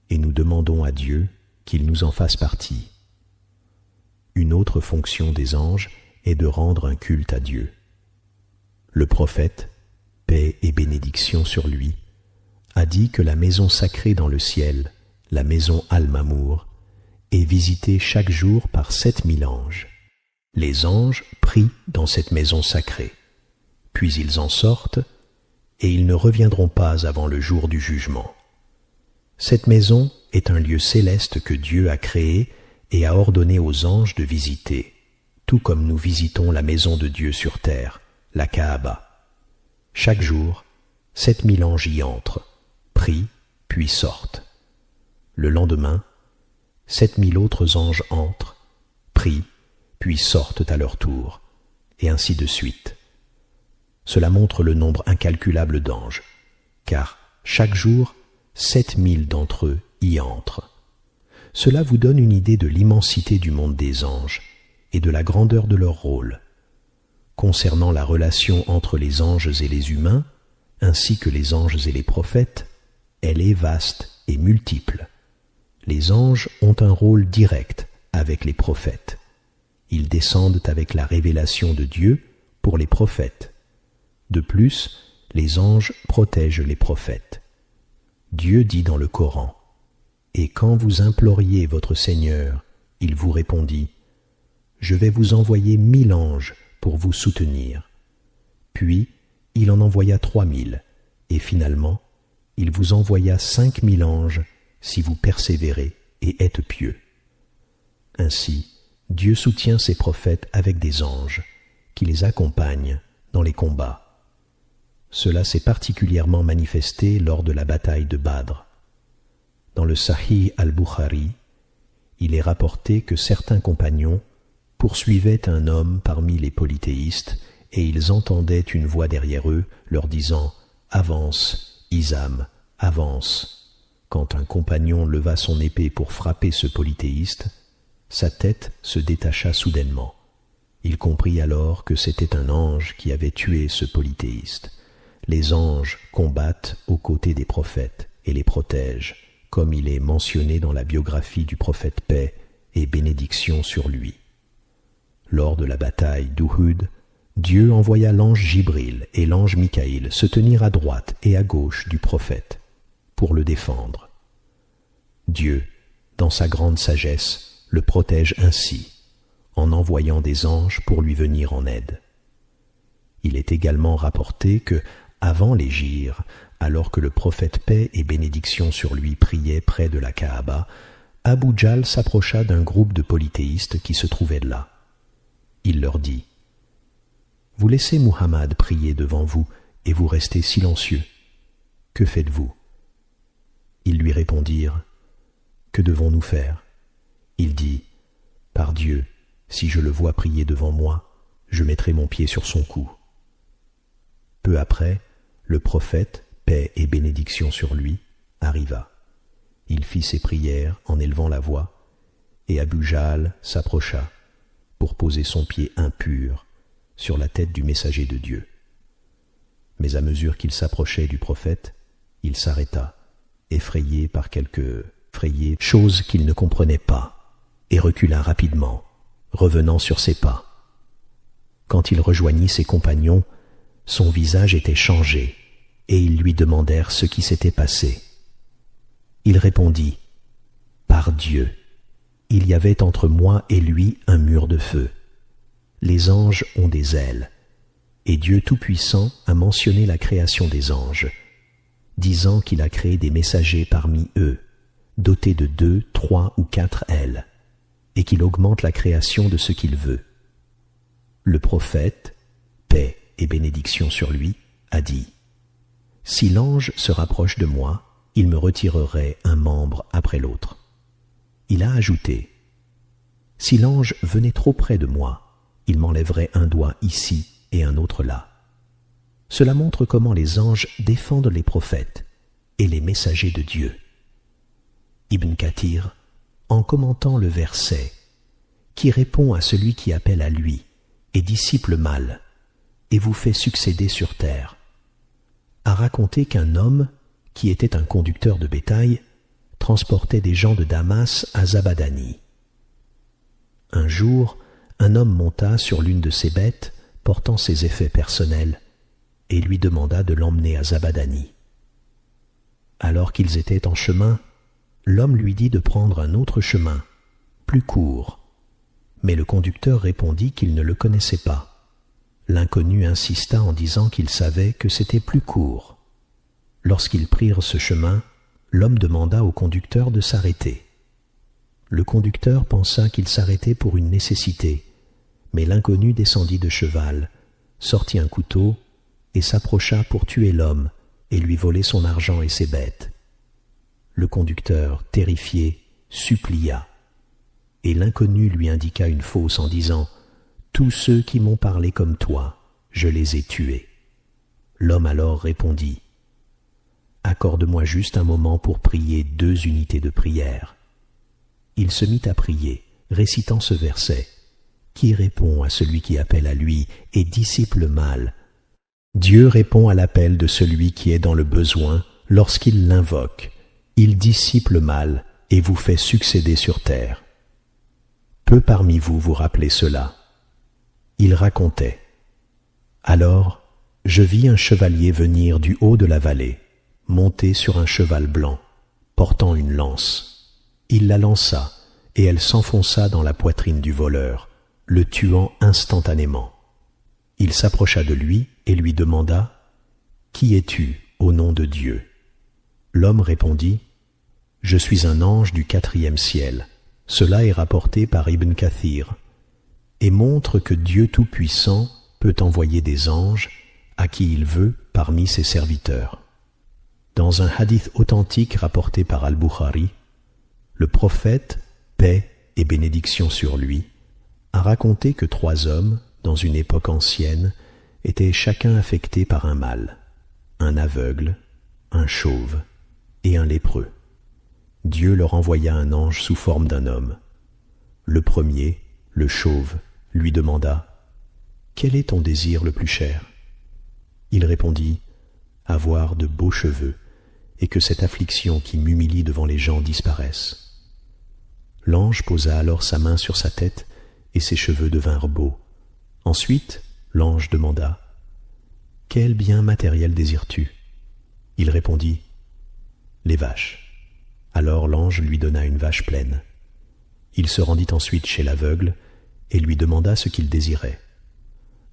[SPEAKER 1] et nous demandons à Dieu qu'il nous en fasse partie. Une autre fonction des anges est de rendre un culte à Dieu. Le prophète, paix et bénédiction sur lui, a dit que la maison sacrée dans le ciel, la maison Al-Mamour, est visitée chaque jour par 7000 anges. Les anges prient dans cette maison sacrée, puis ils en sortent et ils ne reviendront pas avant le jour du jugement. Cette maison est un lieu céleste que Dieu a créé et a ordonné aux anges de visiter, tout comme nous visitons la maison de Dieu sur terre, la Kaaba. Chaque jour, 7000 anges y entrent, prient, puis sortent. Le lendemain, 7000 autres anges entrent, prient, puis sortent à leur tour, et ainsi de suite. Cela montre le nombre incalculable d'anges, car chaque jour, 7000 d'entre eux y entrent. Cela vous donne une idée de l'immensité du monde des anges et de la grandeur de leur rôle. Concernant la relation entre les anges et les humains, ainsi que les anges et les prophètes, elle est vaste et multiple. Les anges ont un rôle direct avec les prophètes. Ils descendent avec la révélation de Dieu pour les prophètes. De plus, les anges protègent les prophètes. Dieu dit dans le Coran, « Et quand vous imploriez votre Seigneur, il vous répondit, « Je vais vous envoyer 1000 anges pour vous soutenir. Puis il en envoya 3000, et finalement il vous envoya 5000 anges si vous persévérez et êtes pieux. Ainsi, Dieu soutient ses prophètes avec des anges, qui les accompagnent dans les combats. Cela s'est particulièrement manifesté lors de la bataille de Badr. Dans le Sahih al-Bukhari, il est rapporté que certains compagnons poursuivaient un homme parmi les polythéistes et ils entendaient une voix derrière eux leur disant « Avance, Isam, avance !» Quand un compagnon leva son épée pour frapper ce polythéiste, sa tête se détacha soudainement. Il comprit alors que c'était un ange qui avait tué ce polythéiste. Les anges combattent aux côtés des prophètes et les protègent, comme il est mentionné dans la biographie du prophète paix et bénédiction sur lui. Lors de la bataille d'Uhud, Dieu envoya l'ange Jibril et l'ange Mikaïl se tenir à droite et à gauche du prophète pour le défendre. Dieu, dans sa grande sagesse, le protège ainsi, en envoyant des anges pour lui venir en aide. Il est également rapporté que, avant l'hégire, alors que le prophète paix et bénédiction sur lui priait près de la Kaaba, Abu Jahl s'approcha d'un groupe de polythéistes qui se trouvaient là. Il leur dit « Vous laissez Muhammad prier devant vous et vous restez silencieux. Que faites-vous » Ils lui répondirent « Que devons-nous faire ?» Il dit « Par Dieu, si je le vois prier devant moi, je mettrai mon pied sur son cou. » Peu après, le prophète, paix et bénédiction sur lui, arriva. Il fit ses prières en élevant la voix, et Abu Jahl s'approcha pour poser son pied impur sur la tête du messager de Dieu. Mais à mesure qu'il s'approchait du prophète, il s'arrêta, effrayé par quelque chose qu'il ne comprenait pas, et recula rapidement, revenant sur ses pas. Quand il rejoignit ses compagnons, son visage était changé, et ils lui demandèrent ce qui s'était passé. Il répondit « Par Dieu, il y avait entre moi et lui un mur de feu. Les anges ont des ailes, et Dieu Tout-Puissant a mentionné la création des anges, disant qu'il a créé des messagers parmi eux, dotés de 2, 3 ou 4 ailes, et qu'il augmente la création de ce qu'il veut. Le prophète, paix et bénédiction sur lui, a dit « Si l'ange se rapproche de moi, il me retirerait un membre après l'autre. » Il a ajouté « Si l'ange venait trop près de moi, il m'enlèverait un doigt ici et un autre là. » Cela montre comment les anges défendent les prophètes et les messagers de Dieu. Ibn Kathir, en commentant le verset qui répond à celui qui appelle à lui et dissipe le mal et vous fait succéder sur terre, a raconté qu'un homme, qui était un conducteur de bétail, transportait des gens de Damas à Zabadani. Un jour, un homme monta sur l'une de ses bêtes, portant ses effets personnels, et lui demanda de l'emmener à Zabadani. Alors qu'ils étaient en chemin, l'homme lui dit de prendre un autre chemin, plus court, mais le conducteur répondit qu'il ne le connaissait pas. L'inconnu insista en disant qu'il savait que c'était plus court. Lorsqu'ils prirent ce chemin, l'homme demanda au conducteur de s'arrêter. Le conducteur pensa qu'il s'arrêtait pour une nécessité, mais l'inconnu descendit de cheval, sortit un couteau et s'approcha pour tuer l'homme et lui voler son argent et ses bêtes. Le conducteur, terrifié, supplia, et l'inconnu lui indiqua une fosse en disant « Tous ceux qui m'ont parlé comme toi, je les ai tués. » L'homme alors répondit « Accorde-moi juste un moment pour prier 2 unités de prière. » Il se mit à prier, récitant ce verset, qui répond à celui qui appelle à lui et dissipe le mal. Dieu répond à l'appel de celui qui est dans le besoin lorsqu'il l'invoque. Il dissipe le mal et vous fait succéder sur terre. Peu parmi vous vous rappelez cela. Il racontait « Alors, je vis un chevalier venir du haut de la vallée, monté sur un cheval blanc, portant une lance. Il la lança, et elle s'enfonça dans la poitrine du voleur, le tuant instantanément. Il s'approcha de lui et lui demanda « Qui es-tu, au nom de Dieu ?» L'homme répondit « Je suis un ange du 4e ciel. » Cela est rapporté par Ibn Kathir et montre que Dieu Tout-Puissant peut envoyer des anges à qui il veut parmi ses serviteurs. Dans un hadith authentique rapporté par Al-Bukhari, le prophète, paix et bénédiction sur lui, a raconté que 3 hommes, dans une époque ancienne, étaient chacun affectés par un mal, un aveugle, un chauve et un lépreux. Dieu leur envoya un ange sous forme d'un homme. Le premier, le chauve, lui demanda « Quel est ton désir le plus cher ?» Il répondit « Avoir de beaux cheveux et que cette affliction qui m'humilie devant les gens disparaisse. » L'ange posa alors sa main sur sa tête et ses cheveux devinrent beaux. Ensuite, l'ange demanda « Quel bien matériel désires-tu » Il répondit « Les vaches. » Alors l'ange lui donna une vache pleine. Il se rendit ensuite chez l'aveugle et lui demanda ce qu'il désirait.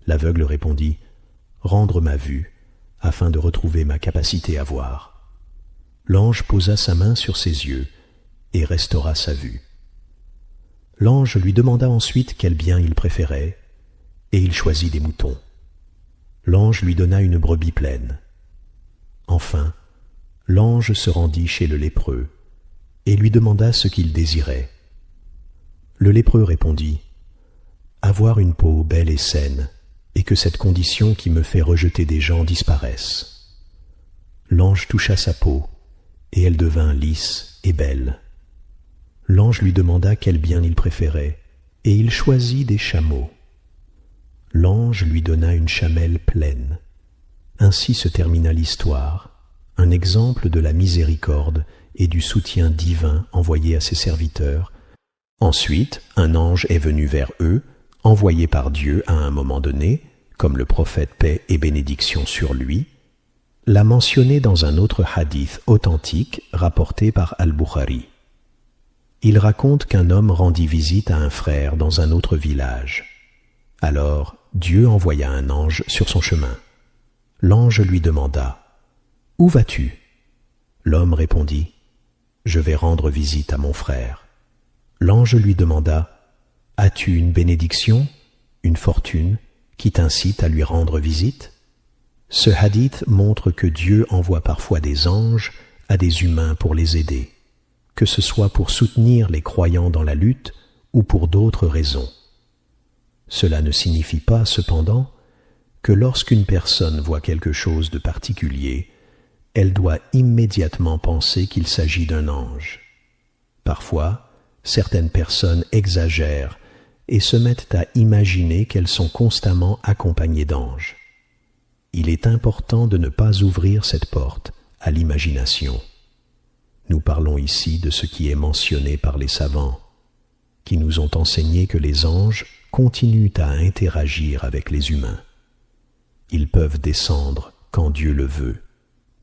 [SPEAKER 1] L'aveugle répondit « Rendre ma vue, afin de retrouver ma capacité à voir. » L'ange posa sa main sur ses yeux et restaura sa vue. L'ange lui demanda ensuite quel bien il préférait, et il choisit des moutons. L'ange lui donna une brebis pleine. Enfin, l'ange se rendit chez le lépreux et lui demanda ce qu'il désirait. Le lépreux répondit « Avoir une peau belle et saine, et que cette condition qui me fait rejeter des gens disparaisse. » L'ange toucha sa peau, et elle devint lisse et belle. L'ange lui demanda quel bien il préférait, et il choisit des chameaux. L'ange lui donna une chamelle pleine. Ainsi se termina l'histoire, un exemple de la miséricorde et du soutien divin envoyé à ses serviteurs. Ensuite, un ange est venu vers eux, envoyé par Dieu à un moment donné, comme le prophète paix et bénédiction sur lui, l'a mentionné dans un autre hadith authentique rapporté par Al-Bukhari. Il raconte qu'un homme rendit visite à un frère dans un autre village. Alors Dieu envoya un ange sur son chemin. L'ange lui demanda « Où vas-tu » L'homme répondit « Je vais rendre visite à mon frère. » L'ange lui demanda « As-tu une bénédiction, une fortune qui t'incite à lui rendre visite ?» Ce hadith montre que Dieu envoie parfois des anges à des humains pour les aider, que ce soit pour soutenir les croyants dans la lutte ou pour d'autres raisons. Cela ne signifie pas, cependant, que lorsqu'une personne voit quelque chose de particulier, elle doit immédiatement penser qu'il s'agit d'un ange. Parfois, certaines personnes exagèrent et se mettent à imaginer qu'elles sont constamment accompagnées d'anges. Il est important de ne pas ouvrir cette porte à l'imagination. Nous parlons ici de ce qui est mentionné par les savants, qui nous ont enseigné que les anges continuent à interagir avec les humains. Ils peuvent descendre, quand Dieu le veut,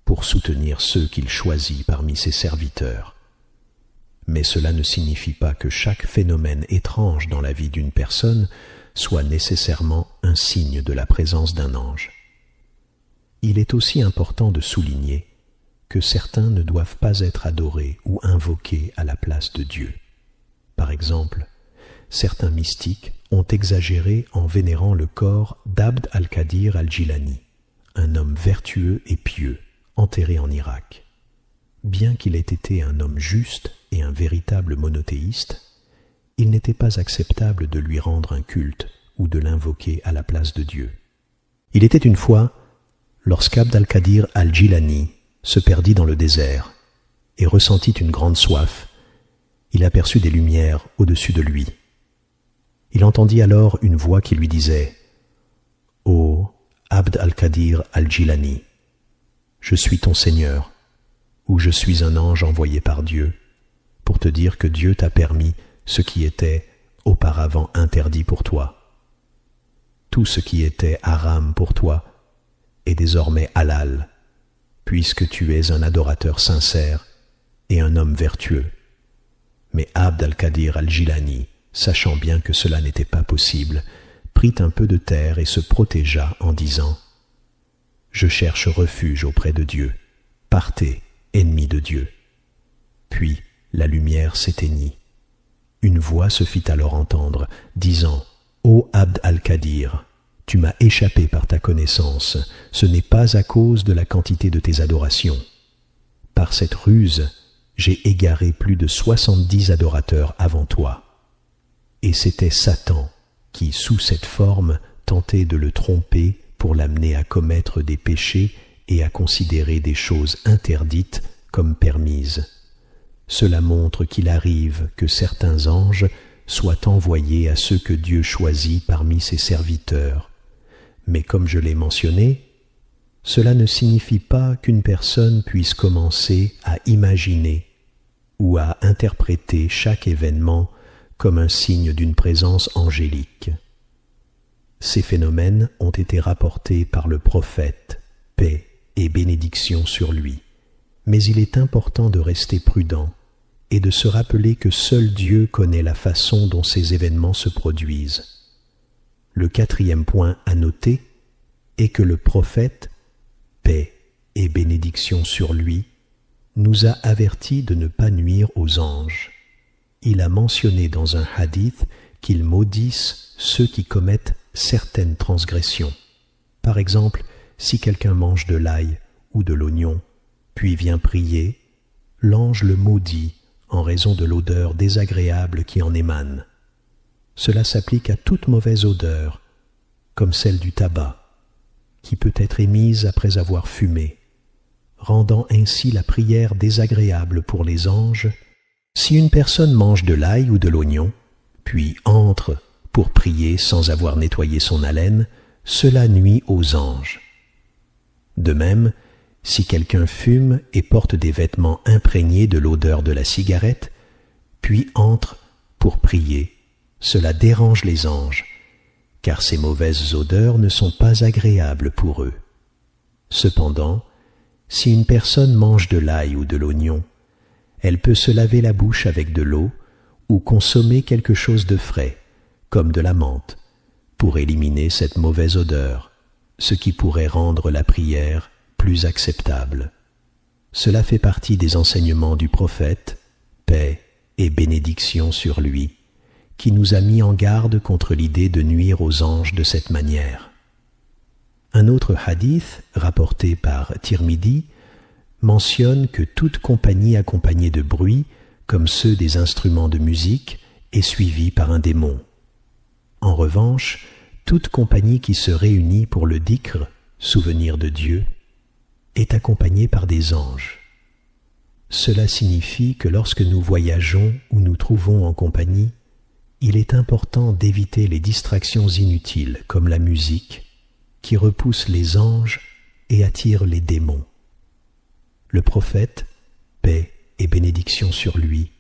[SPEAKER 1] pour soutenir ceux qu'il choisit parmi ses serviteurs. Mais cela ne signifie pas que chaque phénomène étrange dans la vie d'une personne soit nécessairement un signe de la présence d'un ange. Il est aussi important de souligner que certains ne doivent pas être adorés ou invoqués à la place de Dieu. Par exemple, certains mystiques ont exagéré en vénérant le corps d'Abd al-Qadir al-Jilani, un homme vertueux et pieux, enterré en Irak. Bien qu'il ait été un homme juste et un véritable monothéiste, il n'était pas acceptable de lui rendre un culte ou de l'invoquer à la place de Dieu. Il était une fois, lorsqu'Abd al-Qadir al-Jilani se perdit dans le désert et ressentit une grande soif, il aperçut des lumières au-dessus de lui. Il entendit alors une voix qui lui disait « Ô Abd al-Qadir al-Jilani, je suis ton Seigneur, ou je suis un ange envoyé par Dieu, pour te dire que Dieu t'a permis ce qui était auparavant interdit pour toi. Tout ce qui était haram pour toi est désormais halal, puisque tu es un adorateur sincère et un homme vertueux. » Mais Abd al-Qadir al-Jilani, sachant bien que cela n'était pas possible, prit un peu de terre et se protégea en disant « Je cherche refuge auprès de Dieu. Partez, ennemis de Dieu. » Puis la lumière s'éteignit. Une voix se fit alors entendre, disant « Ô Abd al-Qadir, tu m'as échappé par ta connaissance, ce n'est pas à cause de la quantité de tes adorations. Par cette ruse, j'ai égaré plus de 70 adorateurs avant toi. » Et c'était Satan qui, sous cette forme, tentait de le tromper pour l'amener à commettre des péchés et à considérer des choses interdites comme permises. Cela montre qu'il arrive que certains anges soient envoyés à ceux que Dieu choisit parmi ses serviteurs. Mais comme je l'ai mentionné, cela ne signifie pas qu'une personne puisse commencer à imaginer ou à interpréter chaque événement comme un signe d'une présence angélique. Ces phénomènes ont été rapportés par le prophète, paix et bénédiction sur lui. Mais il est important de rester prudent et de se rappeler que seul Dieu connaît la façon dont ces événements se produisent. Le quatrième point à noter est que le prophète, paix et bénédiction sur lui, nous a avertis de ne pas nuire aux anges. Il a mentionné dans un hadith qu'ils maudissent ceux qui commettent certaines transgressions. Par exemple, si quelqu'un mange de l'ail ou de l'oignon, puis vient prier, l'ange le maudit en raison de l'odeur désagréable qui en émane. Cela s'applique à toute mauvaise odeur, comme celle du tabac, qui peut être émise après avoir fumé, rendant ainsi la prière désagréable pour les anges. Si une personne mange de l'ail ou de l'oignon, puis entre pour prier sans avoir nettoyé son haleine, cela nuit aux anges. De même, si quelqu'un fume et porte des vêtements imprégnés de l'odeur de la cigarette, puis entre pour prier, cela dérange les anges, car ces mauvaises odeurs ne sont pas agréables pour eux. Cependant, si une personne mange de l'ail ou de l'oignon, elle peut se laver la bouche avec de l'eau ou consommer quelque chose de frais, comme de la menthe, pour éliminer cette mauvaise odeur, ce qui pourrait rendre la prière plus acceptable. Cela fait partie des enseignements du prophète, paix et bénédiction sur lui, qui nous a mis en garde contre l'idée de nuire aux anges de cette manière. Un autre hadith, rapporté par Tirmidhi, mentionne que toute compagnie accompagnée de bruit, comme ceux des instruments de musique, est suivie par un démon. En revanche, toute compagnie qui se réunit pour le dhikr, souvenir de Dieu, est accompagnée par des anges. Cela signifie que lorsque nous voyageons ou nous trouvons en compagnie, il est important d'éviter les distractions inutiles comme la musique, qui repousse les anges et attire les démons. Le prophète, paix et bénédiction sur lui,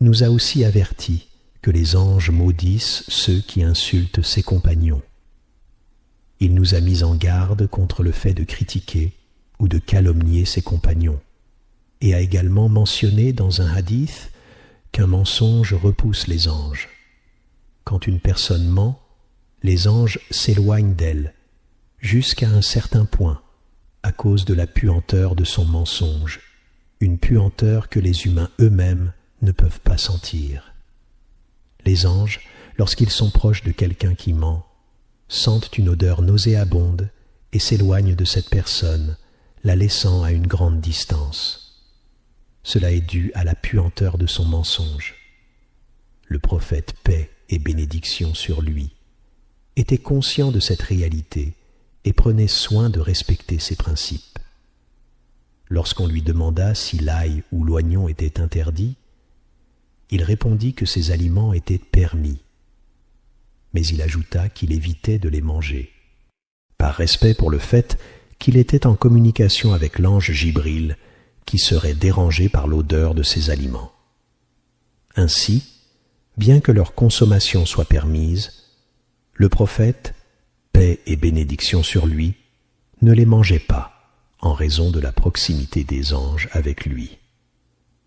[SPEAKER 1] nous a aussi avertis que les anges maudissent ceux qui insultent ses compagnons. Il nous a mis en garde contre le fait de critiquer ou de calomnier ses compagnons, et a également mentionné dans un hadith qu'un mensonge repousse les anges. Quand une personne ment, les anges s'éloignent d'elle, jusqu'à un certain point, à cause de la puanteur de son mensonge, une puanteur que les humains eux-mêmes ne peuvent pas sentir. Les anges, lorsqu'ils sont proches de quelqu'un qui ment, sentent une odeur nauséabonde et s'éloignent de cette personne, la laissant à une grande distance. Cela est dû à la puanteur de son mensonge. Le prophète, paix et bénédiction sur lui, était conscient de cette réalité et prenait soin de respecter ses principes. Lorsqu'on lui demanda si l'ail ou l'oignon étaient interdits, il répondit que ces aliments étaient permis, mais il ajouta qu'il évitait de les manger, par respect pour le fait qu'il était en communication avec l'ange Jibril, qui serait dérangé par l'odeur de ces aliments. Ainsi, bien que leur consommation soit permise, le prophète, paix et bénédiction sur lui, ne les mangeait pas, en raison de la proximité des anges avec lui.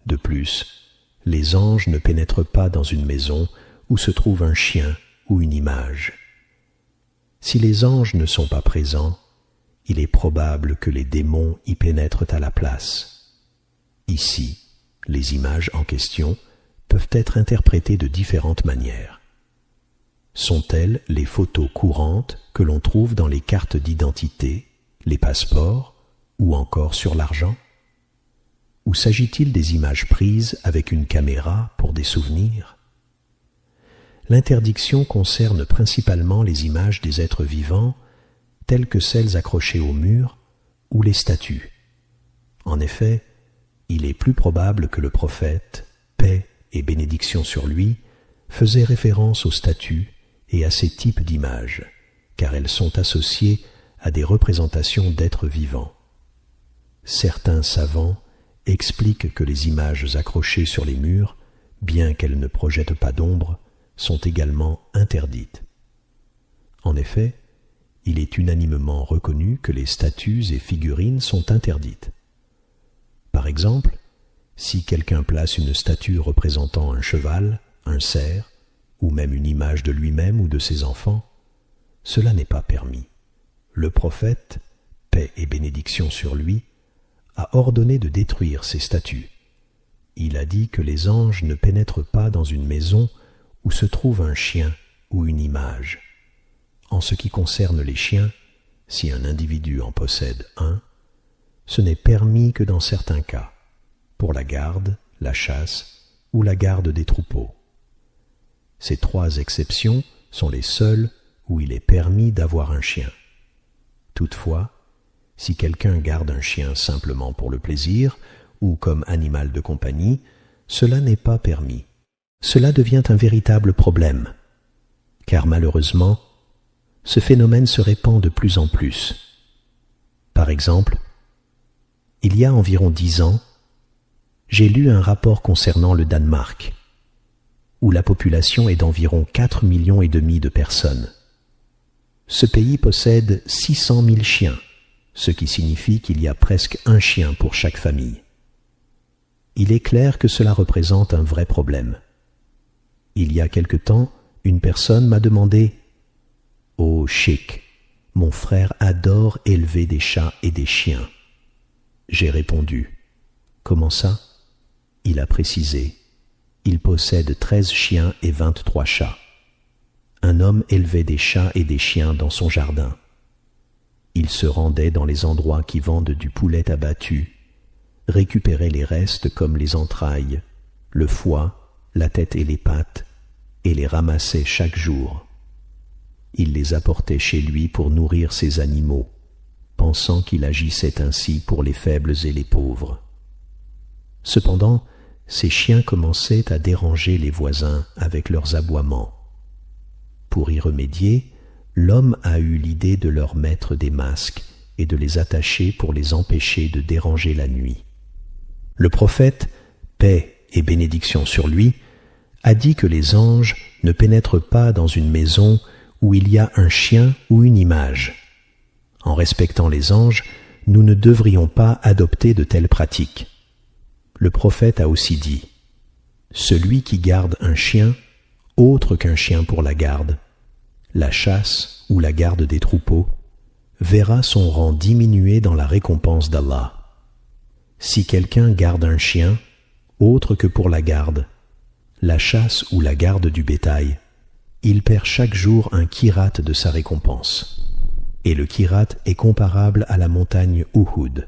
[SPEAKER 1] De plus, les anges ne pénètrent pas dans une maison où se trouve un chien ou une image. Si les anges ne sont pas présents, il est probable que les démons y pénètrent à la place. Ici, les images en question peuvent être interprétées de différentes manières. Sont-elles les photos courantes que l'on trouve dans les cartes d'identité, les passeports ou encore sur l'argent? Ou s'agit-il des images prises avec une caméra pour des souvenirs? L'interdiction concerne principalement les images des êtres vivants, telles que celles accrochées au mur ou les statues. En effet, il est plus probable que le prophète, paix et bénédiction sur lui, faisait référence aux statues et à ces types d'images, car elles sont associées à des représentations d'êtres vivants. Certains savants expliquent que les images accrochées sur les murs, bien qu'elles ne projettent pas d'ombre, sont également interdites. En effet, il est unanimement reconnu que les statues et figurines sont interdites. Par exemple, si quelqu'un place une statue représentant un cheval, un cerf, ou même une image de lui-même ou de ses enfants, cela n'est pas permis. Le prophète, paix et bénédiction sur lui, a ordonné de détruire ces statues. Il a dit que les anges ne pénètrent pas dans une maison où se trouve un chien ou une image. En ce qui concerne les chiens, si un individu en possède un, ce n'est permis que dans certains cas, pour la garde, la chasse ou la garde des troupeaux. Ces 3 exceptions sont les seules où il est permis d'avoir un chien. Toutefois, si quelqu'un garde un chien simplement pour le plaisir ou comme animal de compagnie, cela n'est pas permis. Cela devient un véritable problème, car malheureusement, ce phénomène se répand de plus en plus. Par exemple, il y a environ 10 ans, j'ai lu un rapport concernant le Danemark, où la population est d'environ 4,5 millions de personnes. Ce pays possède 600 000 chiens, ce qui signifie qu'il y a presque un chien pour chaque famille. Il est clair que cela représente un vrai problème. Il y a quelque temps, une personne m'a demandé « Oh, cheikh, mon frère adore élever des chats et des chiens. » J'ai répondu « Comment ça ?» Il a précisé « Il possède 13 chiens et 23 chats. » Un homme élevait des chats et des chiens dans son jardin. Il se rendait dans les endroits qui vendent du poulet abattu, récupérait les restes comme les entrailles, le foie, la tête et les pattes, et les ramassait chaque jour. Il les apportait chez lui pour nourrir ses animaux, pensant qu'il agissait ainsi pour les faibles et les pauvres. Cependant, ces chiens commençaient à déranger les voisins avec leurs aboiements. Pour y remédier, l'homme a eu l'idée de leur mettre des masques et de les attacher pour les empêcher de déranger la nuit. Le prophète, paix et bénédiction sur lui, a dit que les anges ne pénètrent pas dans une maison où il y a un chien ou une image. En respectant les anges, nous ne devrions pas adopter de telles pratiques. Le prophète a aussi dit « Celui qui garde un chien, autre qu'un chien pour la garde, la chasse ou la garde des troupeaux, verra son rang diminuer dans la récompense d'Allah. Si quelqu'un garde un chien, autre que pour la garde, la chasse ou la garde du bétail, il perd chaque jour un kirat de sa récompense. Et le kirat est comparable à la montagne Uhud.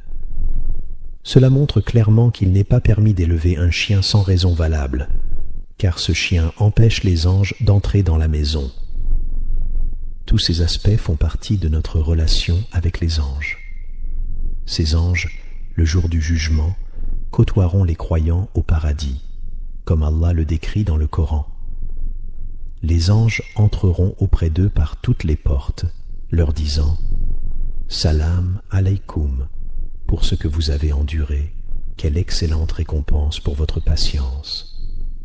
[SPEAKER 1] Cela montre clairement qu'il n'est pas permis d'élever un chien sans raison valable, car ce chien empêche les anges d'entrer dans la maison. Tous ces aspects font partie de notre relation avec les anges. Ces anges, le jour du jugement, côtoieront les croyants au paradis, comme Allah le décrit dans le Coran. Les anges entreront auprès d'eux par toutes les portes, leur disant « Salam alaykoum » pour ce que vous avez enduré, quelle excellente récompense pour votre patience.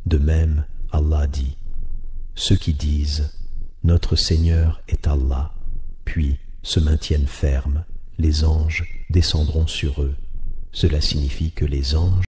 [SPEAKER 1] De même, Allah dit « Ceux qui disent « Notre Seigneur est Allah », puis se maintiennent fermes, les anges descendront sur eux. Cela signifie que les anges